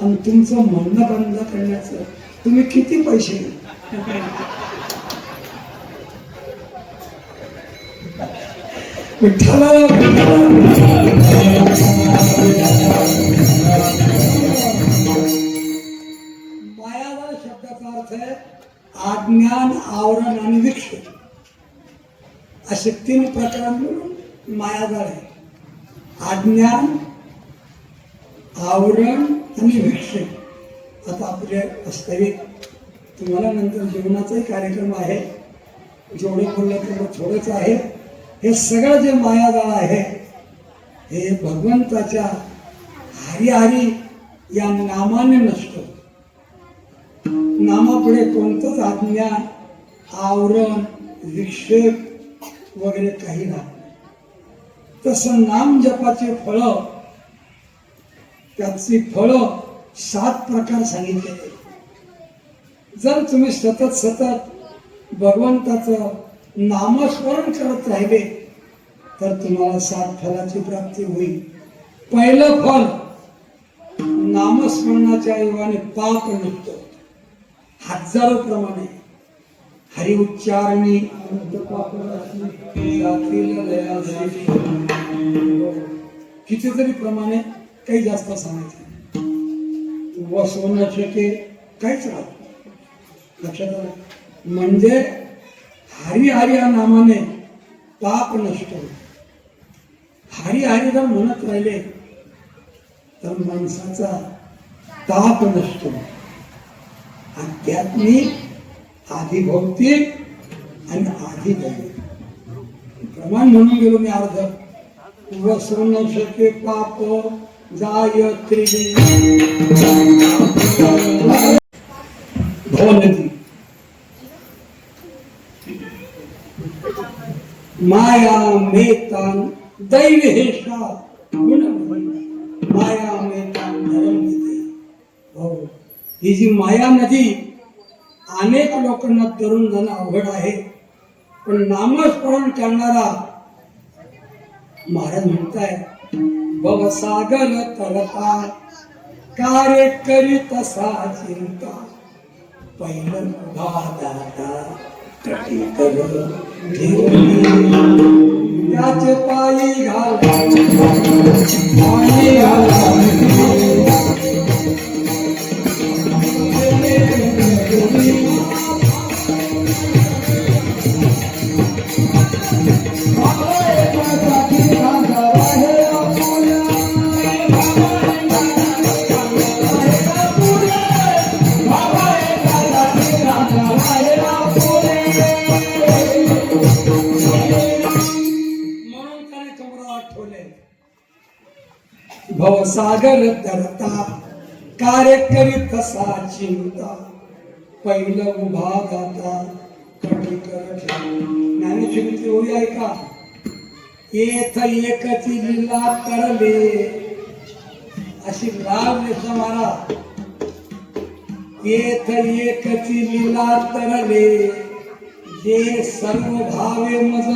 आणि तुमचं म्हणणं बंद करण्याचं तुम्ही किती पैसे विठ्ठलाला मायाजाळ शब्दाचा अर्थ आहे अज्ञान, आवरण आणि विक्षेप, असे 3 प्रकारांमधून मायाजाळ आहे. अज्ञान, आवरण आणि विक्षेप. आता आपले वास्तविक तुम्हाला नंतर जीवनाचाही कार्यक्रम आहे, जेवढे बोललं तेवढं थोडंच आहे. हे सगळं जे मायाजाळ आहे हे भगवंताच्या हरी हरी या नामाने नसतं. नामापुढे कोणतंच अज्ञान, आवरण, विक्षेप वगैरे काही नाही. तसं नाम जपाची फळं, त्याची फळं 7 प्रकार सांगितले. जर तुम्ही सतत सतत भगवंताचं नामस्मरण करत राहिले तर तुम्हाला 7 फलाची प्राप्ती होईल. पहिलं फल, नामस्मरणाच्या योगाने पाप निघतो. हजारो प्रमाणे हरि उच्चारणी कितीतरी प्रमाणे, काही जास्त सांगायचं वसवून न शके काहीच राहत. लक्षात आलं? म्हणजे हरी हरी या नामाने पाप नष्ट होईल. हरी हरी जर म्हणत राहिले तर माणसाचा ताप नष्ट होईल. आध्यात्मिक, आधिभौतिक आणि आधिदैविक प्रमाण म्हणून गेलो मी अर्ध. वसवून न शके पाप जाय भवनती माया मेतान दैवेशा गुण माया मेतान धर्म. हो, ही जी माया नदी अनेक लोकांना तरुण जाणं अवघड आहे, पण नामस्मरण करणारा महाराज म्हणताय भवसागर तरता कार्य करीत असा चिंता पहिलं दाता कटी कर त्याचे पायी घाला पाणी घाला भवसागर तरता कार्य करीत असा चिंता पहिलं उभा दाता कटी कर. ज्ञानेश्वरीची ओळी आहे का? येथ एकची लीला तरले, अशी लाल रेषा मारा. येथ एकची लीला तरले जे सर्व भावे मज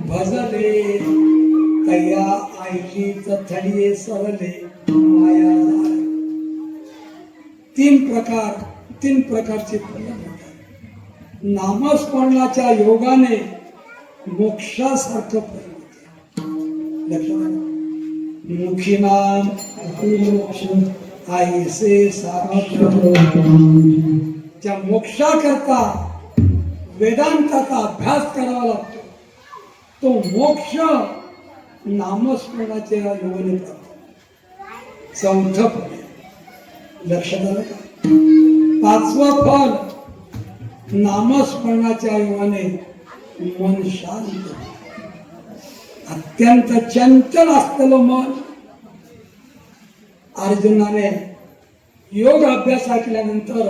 भजले तया आईचीच थडिये सरले माया. 3 प्रकारचे फल मिळतात. नामस्मरणाच्या योगाने मोक्षासारखं फल मिळतं. लक्षात मुखी नाम मोक्ष आईसे साक्षात. त्या मोक्षाकरता वेदांताचा अभ्यास करावा लागतो. तो मोक्ष नामस्मरणाच्या योगाने प्राप्त. 4थं फल लक्षात आलं का? 5वं फल नामस्मरणाच्या योगाने मन शांत. अत्यंत चंचल असलेलं मन. अर्जुनाने योग अभ्यास केल्यानंतर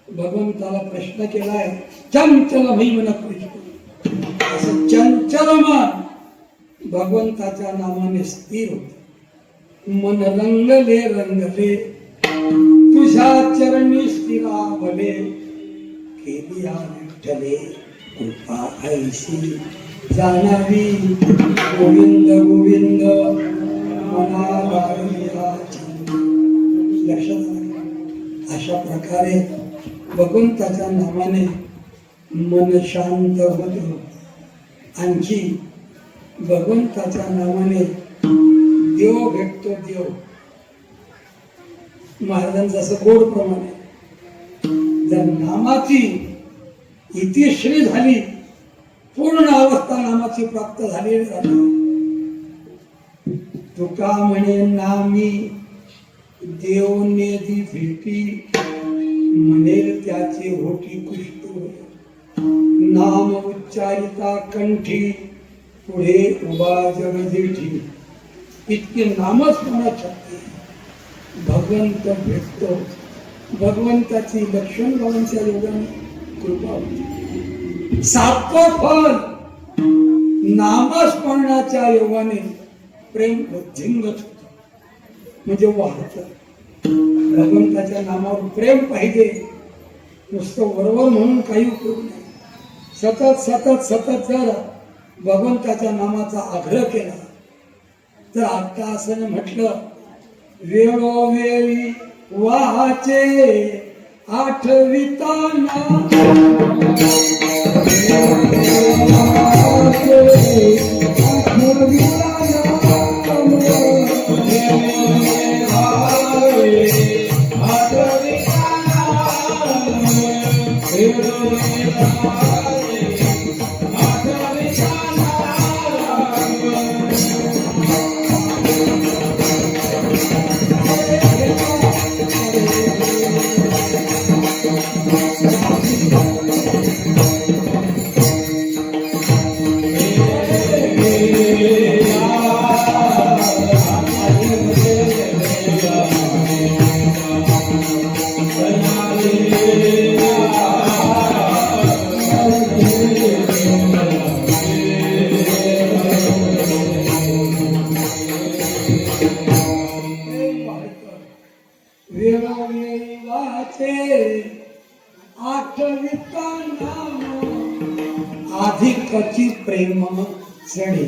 भगवंताला प्रश्न केलाय, चंचल भीमन कृष्ण चंचल मन भगवंताच्या नामाने स्थिर होत. मन रंगले रंगले तुझ्या चरणी स्थिरावले, केली विठ्ठले कृपा ऐशी जाणावी. गोविंद गोविंद मना गायची. लक्षात आलं? अशा प्रकारे भगवंताच्या नामाने मन शांत होतं. आणखी भगवंताच्या नामाने देव भेटतो. देव महाराजांचं असं गोड प्रमाणे जर नामाची इतिश्री झाली, पूर्ण अवस्था नामाची प्राप्त झाली झाली. तुका म्हणे नामी देव नेदी भेटी, म्हणेल त्याचे होती कुष्ट. नाम उच्चारिता कंठी, पुढे उभा जगदेठी. इतके नामस्मरण शक्ती भगवंत भेटतो. भगवंताची लक्ष्मणरावांच्या योगाने कृपा होती. सातवं फल नामस्मरणाच्या योगाने प्रेम वृद्धिंगत होतं, म्हणजे वाढतं. भगवंताच्या नामावर प्रेम पाहिजे. नुसतं वरवर म्हणून काही उपयोग नाही. सतत सतत सतत जर भगवंताच्या नामाचा आग्रह केला तर आता असं म्हटलं, वेळोवेळी वाचे आठविताना, वेळोवेळी वाचे आठविताना, अधिकची प्रेम चढे.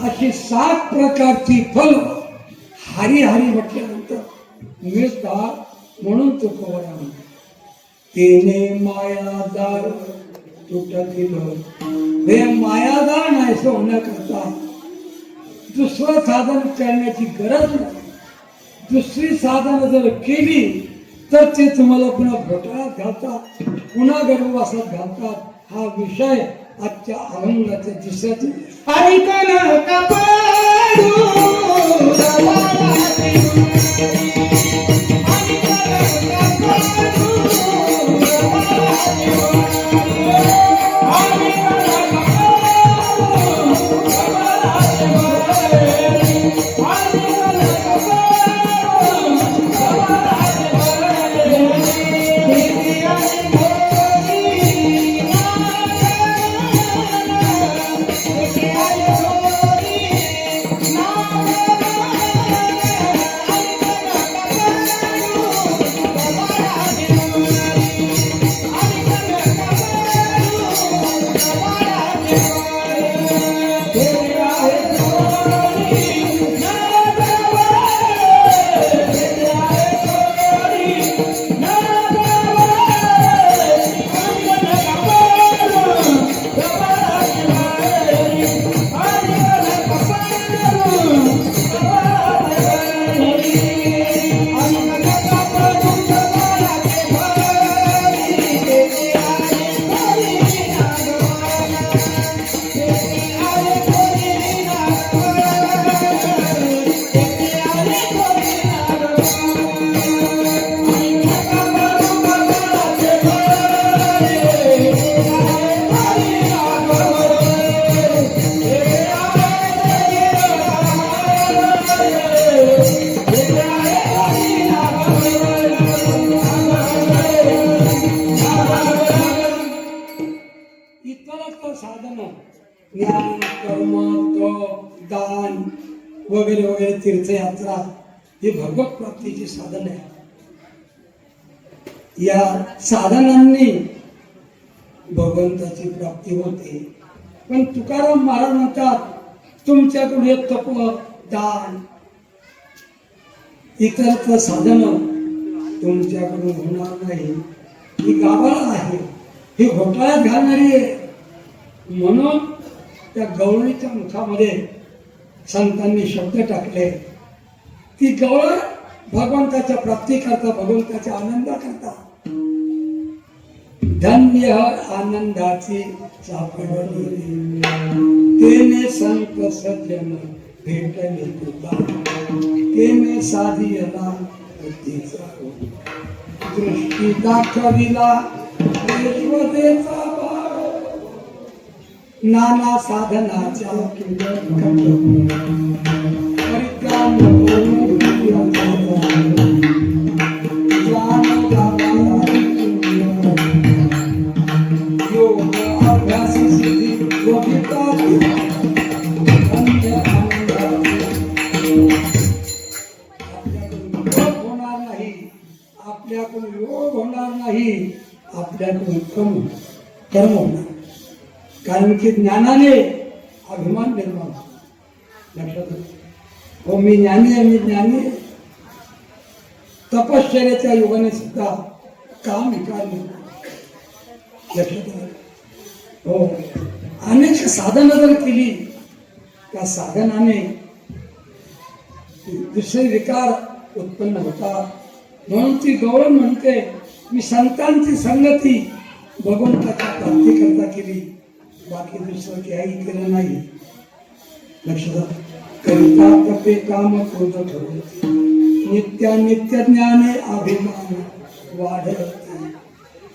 अशी 7 प्रकारची फल हरिहरी म्हटल्यानंतर मिळतात. म्हणून तो कवरा तेने मायादार तुटतील. हे मायादार नाही होण्याकरता दुसरं साधन करण्याची गरज नाही. दुसरी साधनं जर केली तर ते तुम्हाला पुन्हा घोटाळ्यात घालतात, पुन्हा गर्भवासात घालतात. हा विषय आजच्या अभंगाच्या दिसत वगैरे वगैरे तीर्थयात्रा ही भगवत प्राप्तीची साधन आहे. या साधनांनी भगवंताची प्राप्ती होते. पण तुकाराम महाराज म्हणतात तुमच्याकडे तप दान इतर साधन तुमच्याकडून होणार नाही. ही गाभाळ आहे, ही घोटाळ्यात घालणारी आहे. म्हणून त्या गवळीच्या मुखामध्ये संतांनी शब्द टाकले. ती गवळ भगवंताच्या प्राप्ती करता, भगवंताच्या आनंदा करता. धन्य आनंदाची सापडली तेने संत सज्जन भेटले तुला, तेने साधियला बुद्धीचा दृष्टी दाखविला यशोदेचा भाव. नाना साधनाच्या परित्राण योग अभ्यासी सिद्धी होणार नाही, आपल्याकडून योग होणार नाही, आपल्याकडून कर्म होणार. कारण की ज्ञानाने अभिमान निर्माण लक्षात. हो मी ज्ञानी आहे, मी ज्ञानी आहे. तपश्चर्याच्या योगाने सुद्धा काम विकार लक्षात. हो अनेक साधनं जर केली त्या साधनाने दुसरे विकार उत्पन्न होतात. म्हणून ती गौरव म्हणते मी संतांची संगती भगवंताच्या प्राप्ती करता केली, बाकी दुसरं काही केलं नाही. लक्षात. करिता तपे काम क्रोध ठरवते, नित्य ज्ञाने अभिमान वाढवते.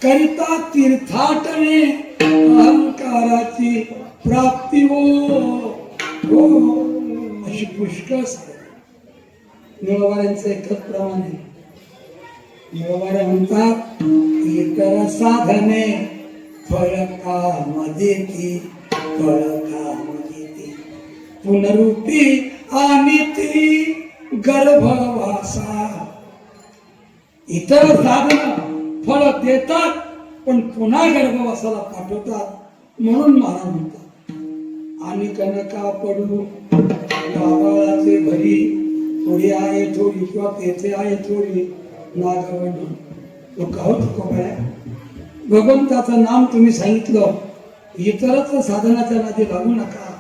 करिता तीर्थाटने अहंकाराची प्राप्ती हो. अशी पुष्कळ निळवाऱ्यांचं एकच प्रमाणे. निळवाऱ्या म्हणतात इतर साधने फळ काम देती, फळ काम देती, पुनरुक्ती आणि ती गर्भवासा. इतर साधन फळ देतात पण पुन्हा गर्भवासाला पाठवतात. म्हणून महाराज म्हणतात आणि कनका पडू गावाळाचे भरी, पुढे आहे थोडी किंवा तेथे आहे थोडी नागवण. भगवंताचं नाम तुम्ही सांगितलं, इतरच साधनाच्या नादी लागू नका.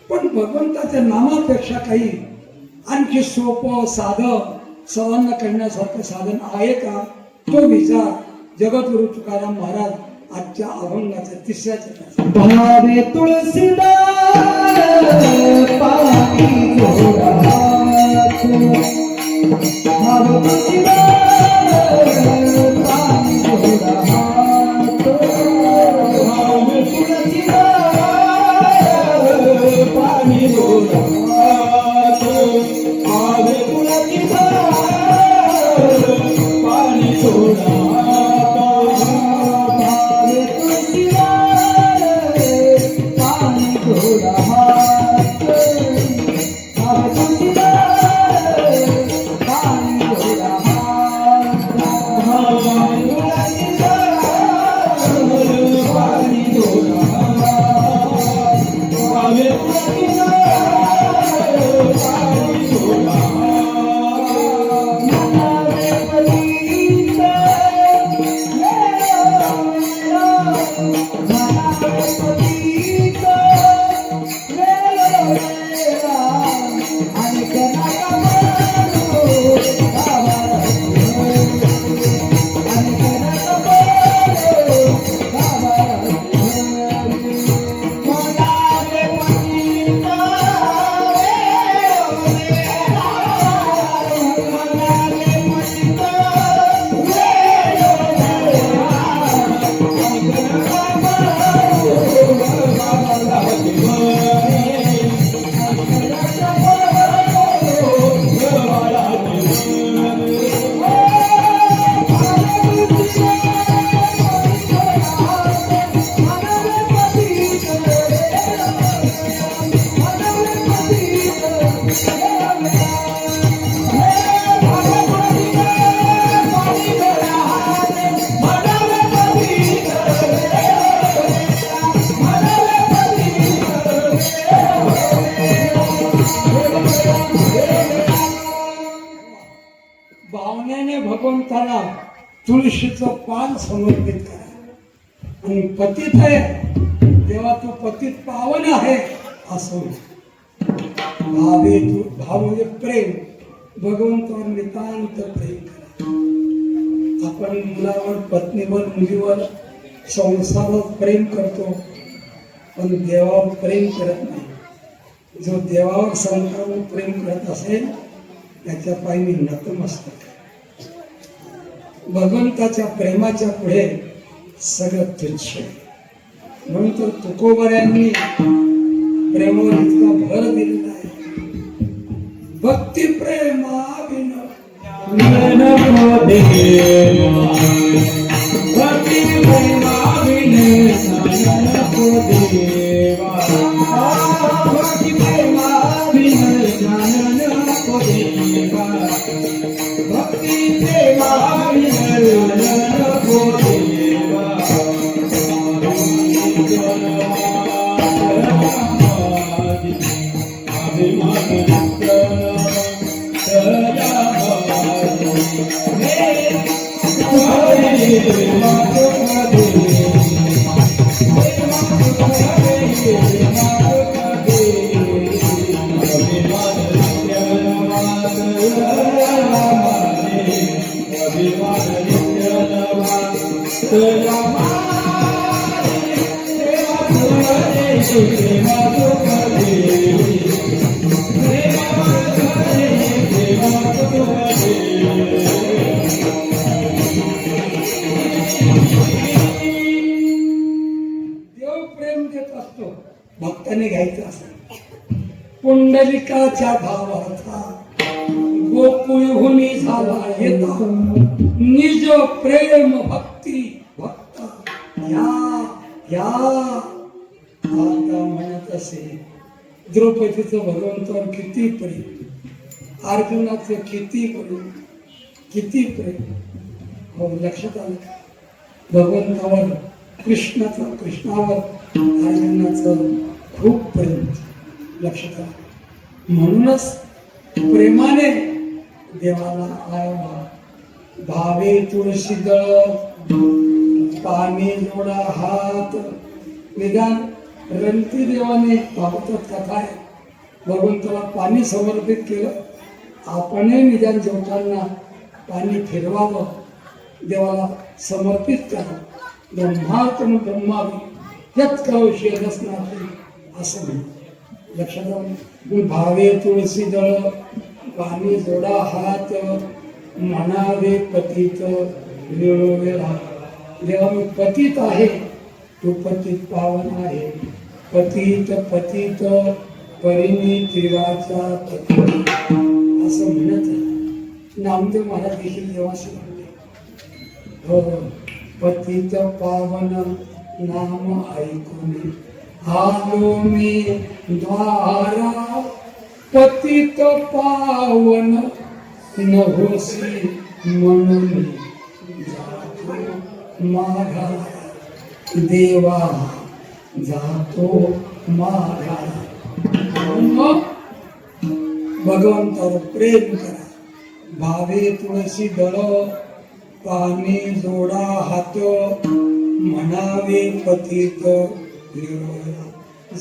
पण भगवंताच्या नामापेक्षा काही आणखी सोपं साधं सर्वांना करण्यासारखं साधन आहे का, तो विचार जगद्गुरु तुकाराम महाराज आजच्या अभंगाच्या 3ऱ्या चरणात. भावे तुळशीदास पाणी जोडा, भावे तुळशीदास पाणी जोडा, भावे तुळशीदास पाणी जोडा, भावे तुळशीदास पाणी जोडा. भावनेने भगवंताला तुळशीचं पान समर्पित करा आणि पतित आहे तेव्हा तू पतित पावन आहे असं भावे तू भाव म्हणजे प्रेम भगवंतावर नितांत प्रेम करा. आपण मुलावर पत्नीवर मुलीवर संसारावर प्रेम करतो पण देवावर प्रेम करत नाही. जो देवावर संसारावर प्रेम करत असेल त्याच्या पायी नतमस्तक. भगवंताच्या प्रेमाच्या पुढे सगळं तुच्छ आहे. म्हणून तर तुकोबऱ्यांनी प्रेमावर इतका भर दिलेला आहे. भक्ती प्रेमाविन भक्ताने घ्यायचं असं. पुंडलिकाच्या भावार्था गोकुळहुनी झाला येता निज प्रेम भक्ती भक्त या आता म्हणत असे. द्रौपदीचं भगवंतावर किती प्रेम, अर्जुनाचं किती प्रेम, किती प्रेम. हो लक्षात आलं भगवंतावर कृष्णावर अर्जुनाचं खूप प्रेम लक्षात आलं. म्हणूनच प्रेमाने देवाला आळवा. भावे तुळशी दळ पाणी जोडा हात. निदान रणती देवाने भागवतात कथा आहे भगवंताला पाणी समर्पित केलं. आपणही निदान जेवताना पाणी फिरवावं, देवाला समर्पित करा. ब्रह्मात्म ब्रह्मावी यत कौशे नसणार असं म्हणून लक्षात आलं. भावे तुळशी दळ पाणी जोडा हात म्हणावे पतित वेळोवेळा. देवा मी पतित आहे, तू पतित पावन आहे. पतित पतित परिणी त्रिवाचा पती असं म्हणत आहे. नामदेव महाराज देखील देवाशी म्हणले हो पतित पावन नाम ऐकून आलो मी द्वारा. पतित पावन नहोसी म्हणून जातो माघारा. देवा जातो माघारा. भगवंतावर प्रेम करा. भावे तुळशी दळ पाणी जोडा हात म्हणावे पतित विरोधा.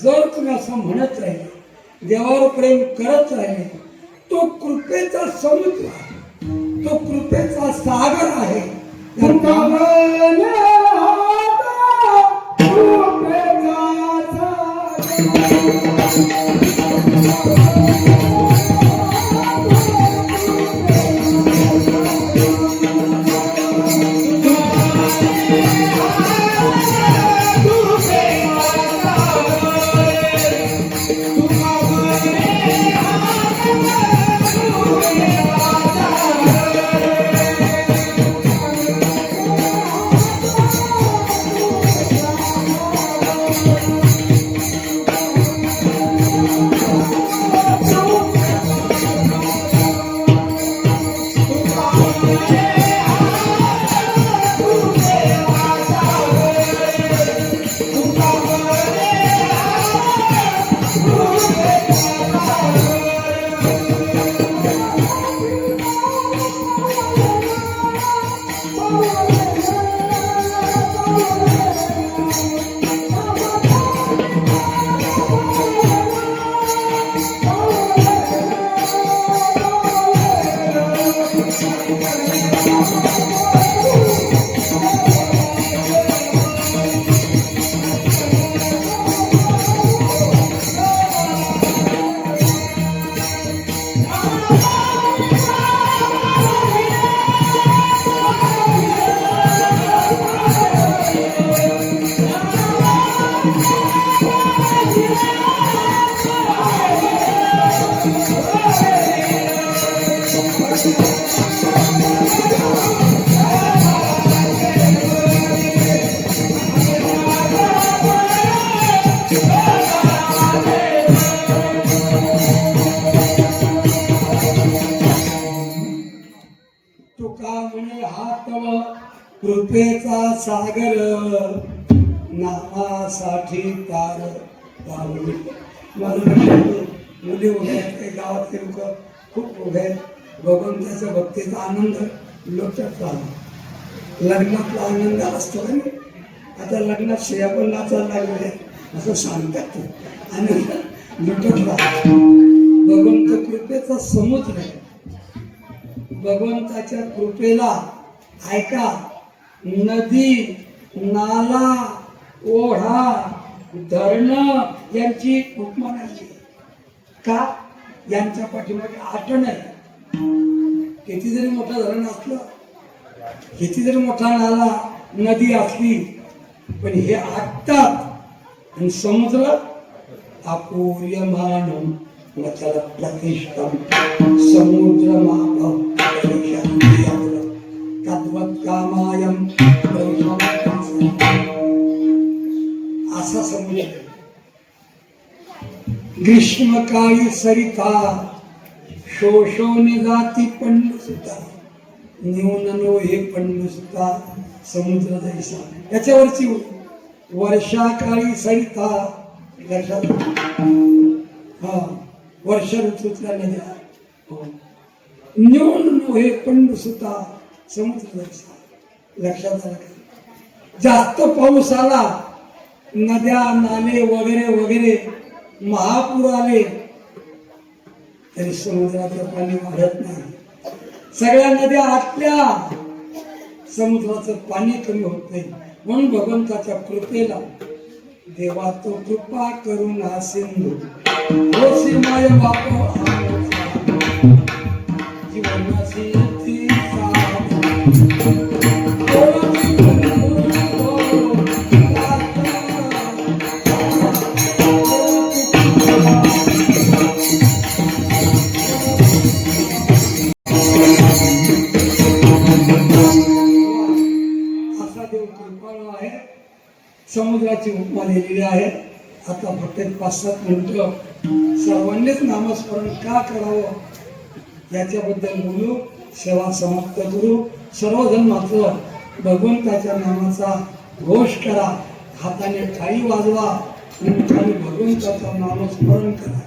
जर तुम्ही असं म्हणत राहिले, देवावर प्रेम करत राहिले, तो कृपेचा समुद्र आहे, तो कृपेचा सागर आहे. तुका म्हणे हात कृपेचा सागर नामासाठी तार तारली. माझं लक्षात मुली उभे आहेत, काही गावातले लोक खूप उभे आहेत. भगवंताच्या भक्तीचा आनंद लुटत राहतो. लग्नातला आनंद असतो का नाही? आता लग्नात स्त्रिया पण नाचायला लागले असं सांगतात आणि लुटत राहतो. भगवंत कृपेचा समुद्र आहे. भगवंताच्या कृपेला ऐका, नदी, नाला, ओढा, धरणं यांची उपमा नाही. का? यांच्या पाठीमागे आठवण आहे. किती जरी मोठं धरण असलं, किती जरी मोठा नाला नदी असली, पण हे आटतात आणि समुद्र अपूर्यमान मग त्याला प्रतिष्ठा. समुद्र माप तद्वत कामायम असा समुद्र. ग्रीष्मकाळी सरिता शोषोनी जाती पंडू सुद्धा न्यून नो हे पंडू सुद्धा समुद्र जैसा. याच्यावरची वर्षाकाळी सरिता लक्षात. हा वर्ष ऋतूतल्या नद्या. न्यून नो हे पंडू सुद्धा समुद्र जैसा. लक्षात आलं. जास्त पाऊस आला, नद्या नाले वगैरे वगैरे महापूर आले तरी समुद्राचं पाणी वाढत नाही. सगळ्या नद्या आटल्या, समुद्राचं पाणी कमी होत नाही. म्हणून भगवंताच्या कृपेला देवा तो कृपा करून हा सिंधू होसी माय बाप जीवनाची ती समुद्राची उपमा लिहिलेली आहे. आता फक्त 5-7 मिनिटं सर्वांनीच नामस्मरण का करावं याच्याबद्दल बोलू, सेवा समाप्त करू. सर्वजण मात्र भगवंताच्या नामाचा घोष करा, हाताने टाळी वाजवा आणि भगवंताचं नामस्मरण करा.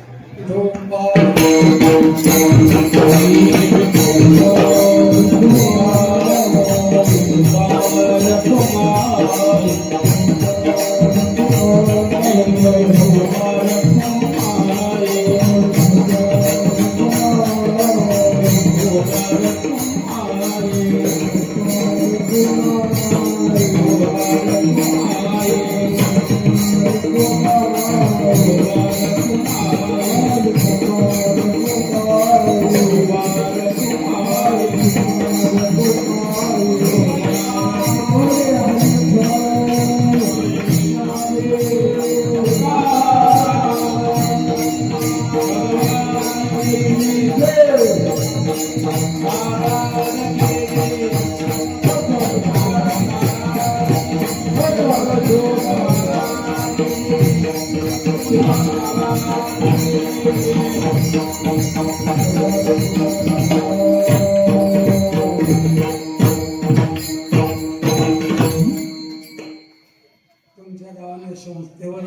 तुमच्या गावाने संस्थेवर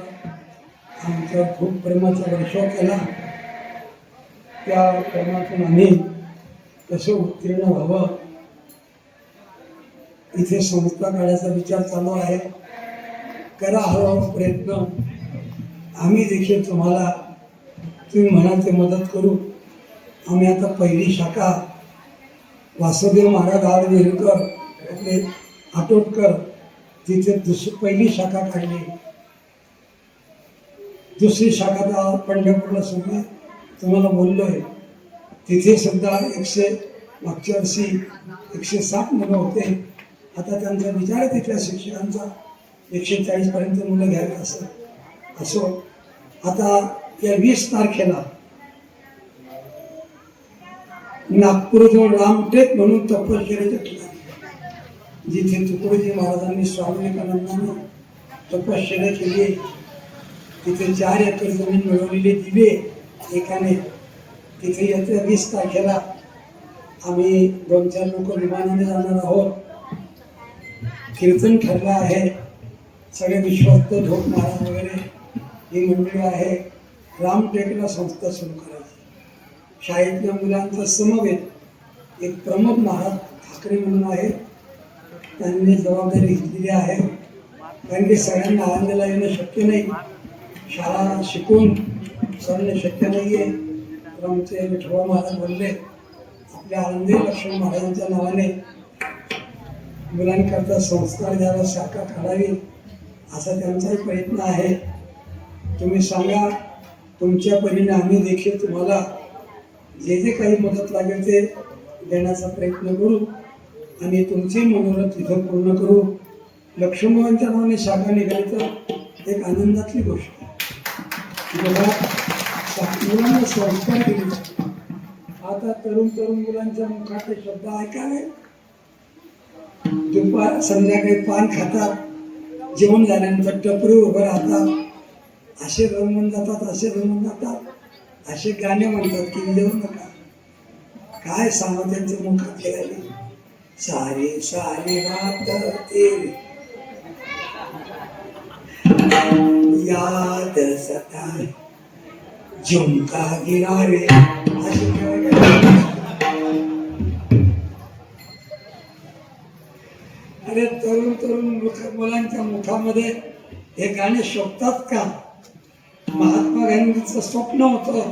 आमच्या खूप प्रेमाचा वर्षाव केला. त्या प्रेमातून आम्ही कसं उत्तीर्ण व्हावं इथे संस्था काढायचा विचार चालू आहे. करा हळूहळू प्रयत्न. आम्ही देखील तुम्हाला तुम्ही म्हणाल ते मदत करू. आम्ही आता पहिली शाखा वासुदेव महाराज आडवेलकर आपले आटोटकर तिथे पहिली शाखा काढली. दुसरी शाखा तर पंढरपूरला सुद्धा तुम्हाला बोललोय. तिथे सुद्धा मागच्या वर्षी 160 मुलं होते. आता त्यांचा विचार आहे तिथल्या शिक्षकांचा 140 पर्यंत मुलं घ्यायला असो. आता या 20 तारखेला नागपूरजवळ रामटेक म्हणून तपश्चर्याच्या ठिकाणी जिथे तुकडोजी महाराजांनी स्वामी विवेकानंदांना तपश्चर्या केली, तिथे 4 एकर जमीन मिळवलेली दिली एकाने. तिथे येत्या 20 तारखेला आम्ही 2-4 लोक विमानाने जाणार आहोत. कीर्तन ठरलं आहे. सगळे विश्वस्त धोक महाराज वगैरे ही मंडळी आहे. रामटेकला संस्था सुरू करायची. शाळेतल्या मुलांचा समवेत एक प्रमोद महाराज ठाकरे म्हणून आहे, त्यांनी जबाबदारी घेतलेली आहे. कारण की सगळ्यांना आनंदाला येणं शक्य नाही, शाळा शिकून चालणं शक्य नाही आहे. तर आमचे विठोबा महाराज बोलले आपल्या आनंदी लक्ष्मण महाराजांच्या नावाने मुलांकरता संस्कार द्यायला शाखा काढावी असा त्यांचाही प्रयत्न आहे. तुम्ही सांगा, तुमच्या परीने आम्ही देखील तुम्हाला जे जे काही मदत लागेल ते देण्याचा प्रयत्न करू आणि तुमचे मनोरथ तिथं पूर्ण करू. लक्ष्मणांच्या नावाने शाखा निघाली तर एक आनंदातली गोष्ट मुलांना संस्कार दिले. आता तरुण मुलांच्या मुखात शब्द ऐकावे, दुपार संध्याकाळी पान खातात, जेवण झाल्यानंतर टपरी उभं राहतात, असे रमून जातात, असे गाणे म्हणतात की देऊ नका. काय सांगा त्यांच्या मुखात गेले. सारी सारी रात तेरी याद सताए, झुमका गिरा रे. अरे तरुण मुलांच्या मुखामध्ये हे गाणे शोभतात का? महात्मा गांधींचं स्वप्न होतं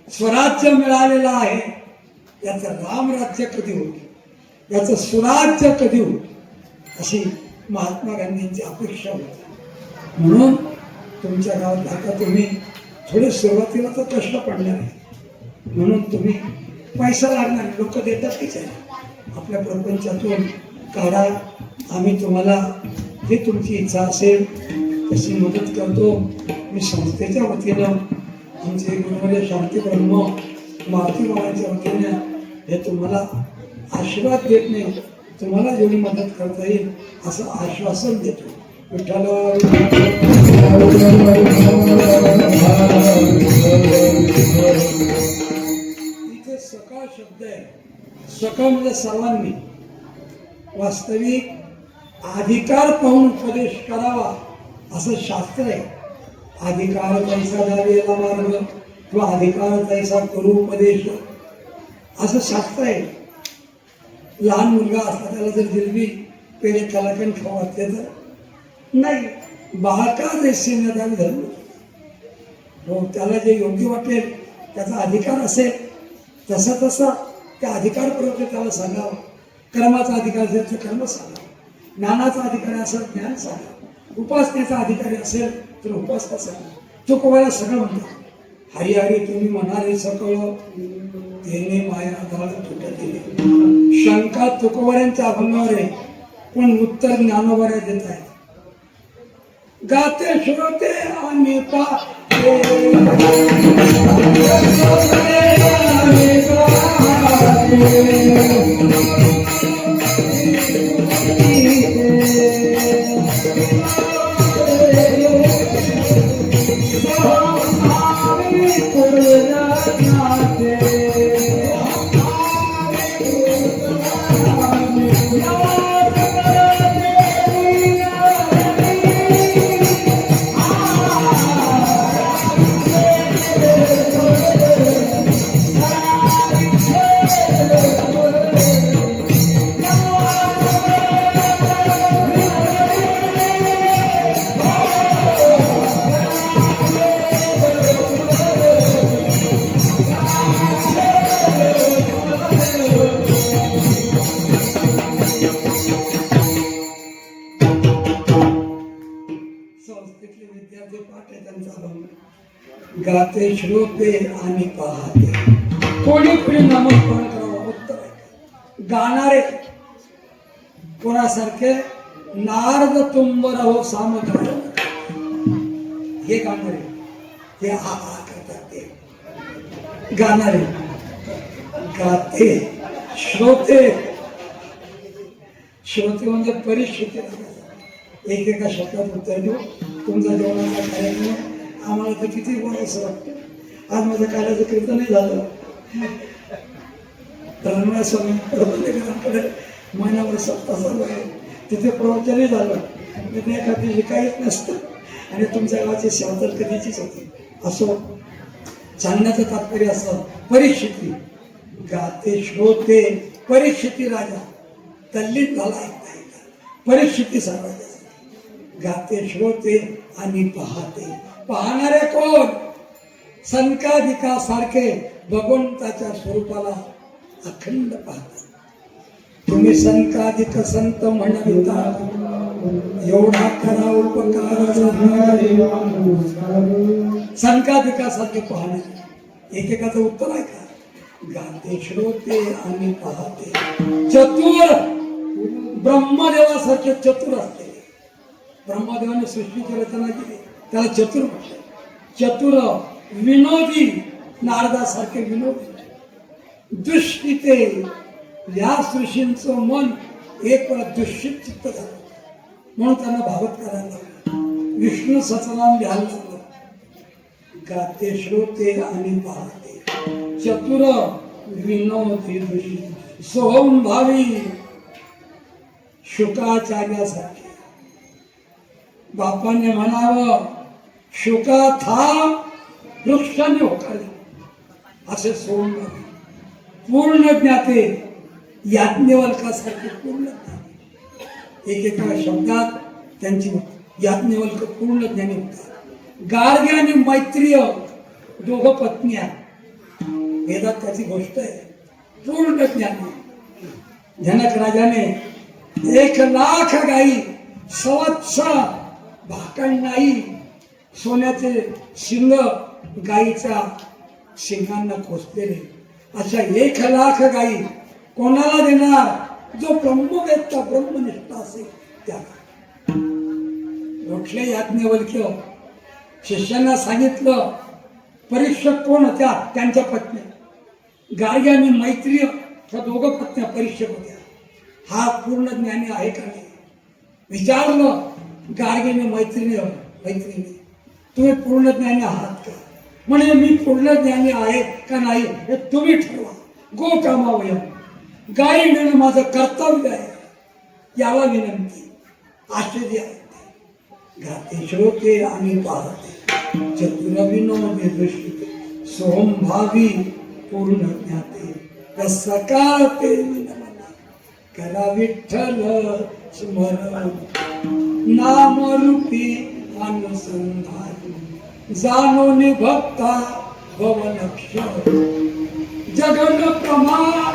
स्वराज्य मिळालेलं आहे, याचं रामराज्य कधी होईल, याचं सुराज्य कधी होईल, अशी महात्मा गांधींची अपेक्षा होती. म्हणून तुमच्या गावात आता तुम्ही थोडे सुरुवातीला तर कष्ट पडणार आहे, म्हणून तुम्ही पैसा लागणार, लोक देतात की आहे, आपल्या प्रपंचातून काढा. आम्ही तुम्हाला जी तुमची इच्छा असेल तशी मदत करतो. मी संस्थेच्या वतीनं आमचे गुरुवर्य शांती ब्रह्म मारुती बाबांच्या वतीनं हे तुम्हाला आशीर्वाद देत नाही, तुम्हाला जेवढी मदत करता येईल असं आश्वासन देतो. विठ्ठल इथे सकाळ शब्द आहे. सकाळ म्हणजे सर्वांनी वास्तविक अधिकार पाहून उपदेश करावा असं शास्त्र आहे. अधिकार तैसा द्यावेला मार्ग किंवा अधिकार तैसा करू उपदेश असं शास्त्र आहे. लहान मुलगा असला त्याला जर जिलबी पेढे कलाकण खाऊ वाटते तर नाही, बाळका जैसे न द्यावे धर्म. हो, त्याला जे योग्य वाटेल त्याचा अधिकार असेल तसा त्या अधिकारपूर्वक त्याला सांगावं. कर्माचा अधिकार असेल तर कर्म सांगावं, ज्ञानाचा अधिकारी असेल ज्ञान सांगा, उपासनेचा अधिकारी असेल तर उपासना सांगा. तुकोबाला सगळं म्हणतात. हरी हरी तुम्ही म्हणाले सकळ तेने माया धाळ तुटते. शंका तुकोबाऱ्यांच्या अभंगावर आहे, पण उत्तर ज्ञानोबाऱ्या देत आहेत. गाते श्रोते आणि गाते श्रोते आणि पाहते. कोणी कोणी नामस्मरण करावं उत्तर आहे. गाणारे कोणासारखे नारद तुंबर हो सामधान हे गाणारे ते हा करतात ते गाणारे. गाते श्रोते श्रोते म्हणजे परिस्थिती. एकेका शब्दात उत्तर देऊ. तुमचा जेवणाचा कार्यक्रम आम्हाला तर किती बोलायचं वाटतं. आज माझं कार्याचं कीर्तनही झालं. रमणा स्वामी प्रबंधकांकडे महिनाभर सप्ताह चालू आहे. तिथे प्रवचनही झालं. तिथे एखादी काहीच नसतं आणि तुमच्या गावाची सेवा तर कधीचीच होती. असो, सांगण्याचं तात्पर्य असं परिस्थिती. गाते श्रोते परिस्थिती राजा तल्लीन झाला ऐकता ऐकता परिस्थिती सांगायचं. गाते श्रोते आणि पाहते. पाहणारे कोण? संकादिकासारखे भगवंताच्या स्वरूपाला अखंड पाहतात. तुम्ही संकादिक संत म्हणविता एवढा करा उपकार. संकादिकासारखे पाहणे. एकेकाचं उत्तर आहे का? गाते श्रोते आणि पाहते. चतुर ब्रह्मदेवासारखे चतुर असते. ब्रह्मदेवाने सृष्टीची रचना केली त्याला चतुर म्हणतात. चतुर विनोदी नारदासारखे विनोदी. दुष्टिते या सृष्टींचं मन एक वेळा दुष्टित चित्त झालं म्हणून त्यांना भागवत करायला लागलं. विष्णू सचनाम घ्यायला लागलं. गाते श्रोते आणि पाहते. चतुर विनोदी दुष्टी सोहम भावी शुकाचार्यासारखे. बापाने म्हणावं शुका था वृक्षाने होकारे असे सोडून पूर्ण ज्ञाते याज्ञवल्कासारखे पूर्ण ज्ञाते. एकेका शब्दात त्यांची याज्ञवल्क पूर्ण ज्ञानी होतात. गार्ग्य आणि मैत्रीय दोघं पत्न्या वेदात त्याची गोष्ट आहे. पूर्ण ज्ञानी. जनक राजाने 1,00,000 गाई सवत्स भाकण नाही सोन्याचे शिंग गाईच्या शिंगांना खोचलेले अशा 1,00,000 गाई कोणाला देणार? जो ब्रह्मवेत्ता ब्रह्मनिष्ठा असेल त्याला. कुठले याज्ञवल्क्य शिष्यांना सांगितलं. परीक्षक कोण होत्या? त्यांच्या पत्न्या. गार्ग्य आणि मैत्रीय त्या दोघं पत्न्या परीक्षक होत्या. हा पूर्ण ज्ञानी आहे का नाही विचारलं. गार्ग्याने मैत्रिणी तुम्ही पूर्ण ज्ञानी आहात का? म्हणजे मी पूर्ण ज्ञानी आहे का नाही हे तुम्ही ठरवा. गो कामावय गायी नेणं माझं कर्तव्य आहे. याला विनंती. आश्चर्य आहे. गाते श्रोते आणि पाहते. चतुर विनोदी दृष्टी सोहम भावी पूर्ण ज्ञाते. सकाळ ते करा विठ्ठल स्मरण नामरूपी अनुसंधान जाणून भक्ता भवनक्ष जगन प्रमाण.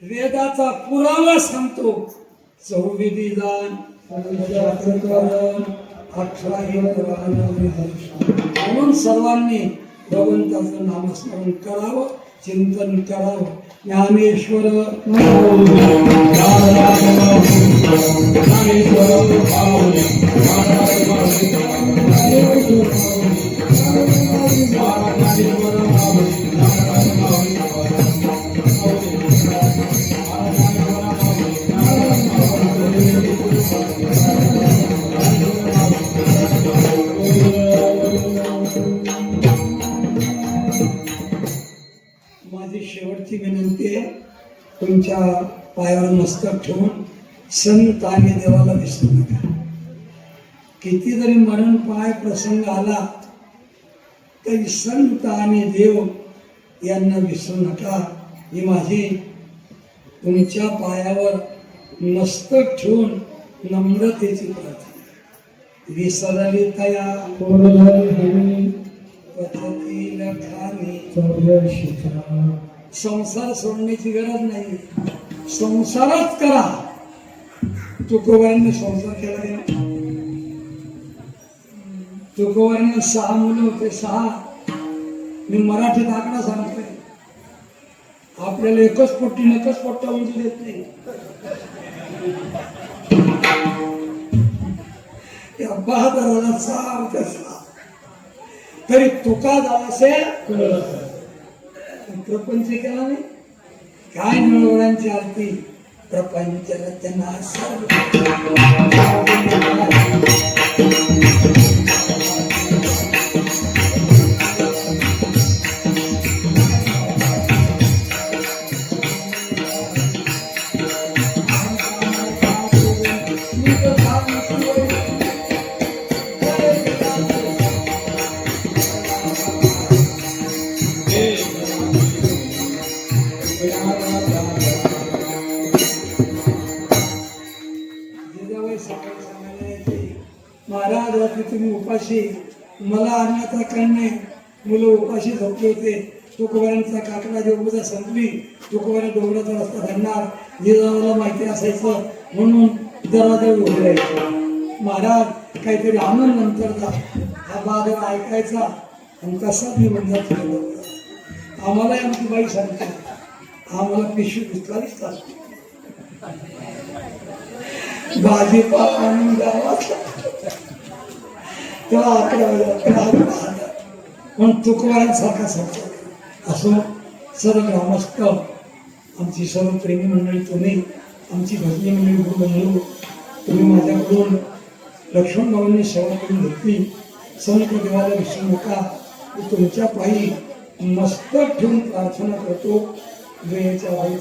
वेदाचा पुरावा सांगतो. चौविधी दान 18 म्हणून सर्वांनी भगवंताचं नामस्मरण करावं. चिंतन करावं. ज्ञानेश्वर माझी शेवटची विनंती आहे. तुमच्या पायावर मस्तक ठेवून संत आणि देवाला विसरू नका. किती जरी मरण पाय प्रसंग आला तरी संत आणि देव यांना विसरू नका. ही माझी तुमच्या पायावर मस्तक ठेवून नम्रतेची प्रार्थना. विसरली तया पद्धती लखानी. संसार सोडण्याची गरज नाही, संसारच करा. तुकोबांनी संसार केला नाही. तुकोबांनी 6 मुलं होते, 6. मी मराठीत आकडा सांगतोय, आपल्याला एकच पोट्टा उंची देत नाही. या बहादराला 6 होते, 6. तरी तुका जावासे प्रपंच केला नाही. काय निळवळ्यांची आरती प्रपंच रचना सर्व. महाराज रात्री तुम्ही उपाशी, मला आणण्याचा कारण नाही. मुलं उपाशी झोपले होते. तुकोबारांचा काकडा जेवढा संपली, तुकोबारा डोंगराचा रस्ता धरणार जिजाऊला माहिती असायचं म्हणून दरवाजावर उभे राहायचे. महाराज काहीतरी आणून नंतरचा हा बाग ऐकायचा आणि कसा निवडून जात. आम्हाला आमची बाई सांगते, आम्हाला पिशवी उचलावीच लागते. भाजीपाला आणून द्यावाच तेव्हा 11 पण तुकोबारांसारखा संसार असो. सर्व ग्रामस्थ, आमची सर्व प्रेमी मंडळी, तुम्ही आमची भजनी मंडळी, गुरुबंधू, तुम्ही माझ्याकडून लक्ष्मण भाऊंनी सेवा करून घेतली. संत देवाला विसरू नका. तुमच्या पायी मस्तक ठेवून प्रार्थना करतो. वेळेच्या वाई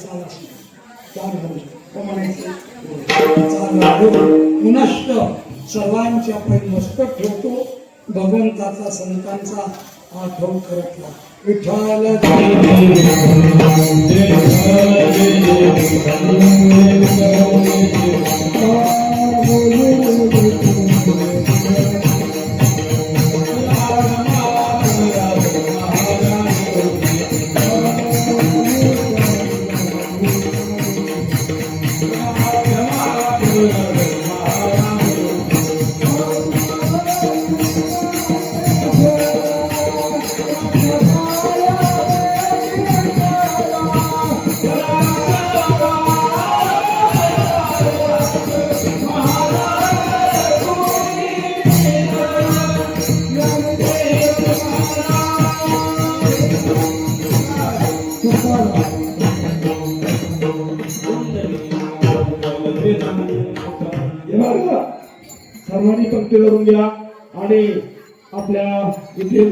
पुनश्च सर्वांच्या पायी मस्तक ठेवतो. भगवंताचा संतांचा आठवण करत राहा. विठ्ठल सर्वांनी पंक्ती करून घ्या आणि आपल्या इथे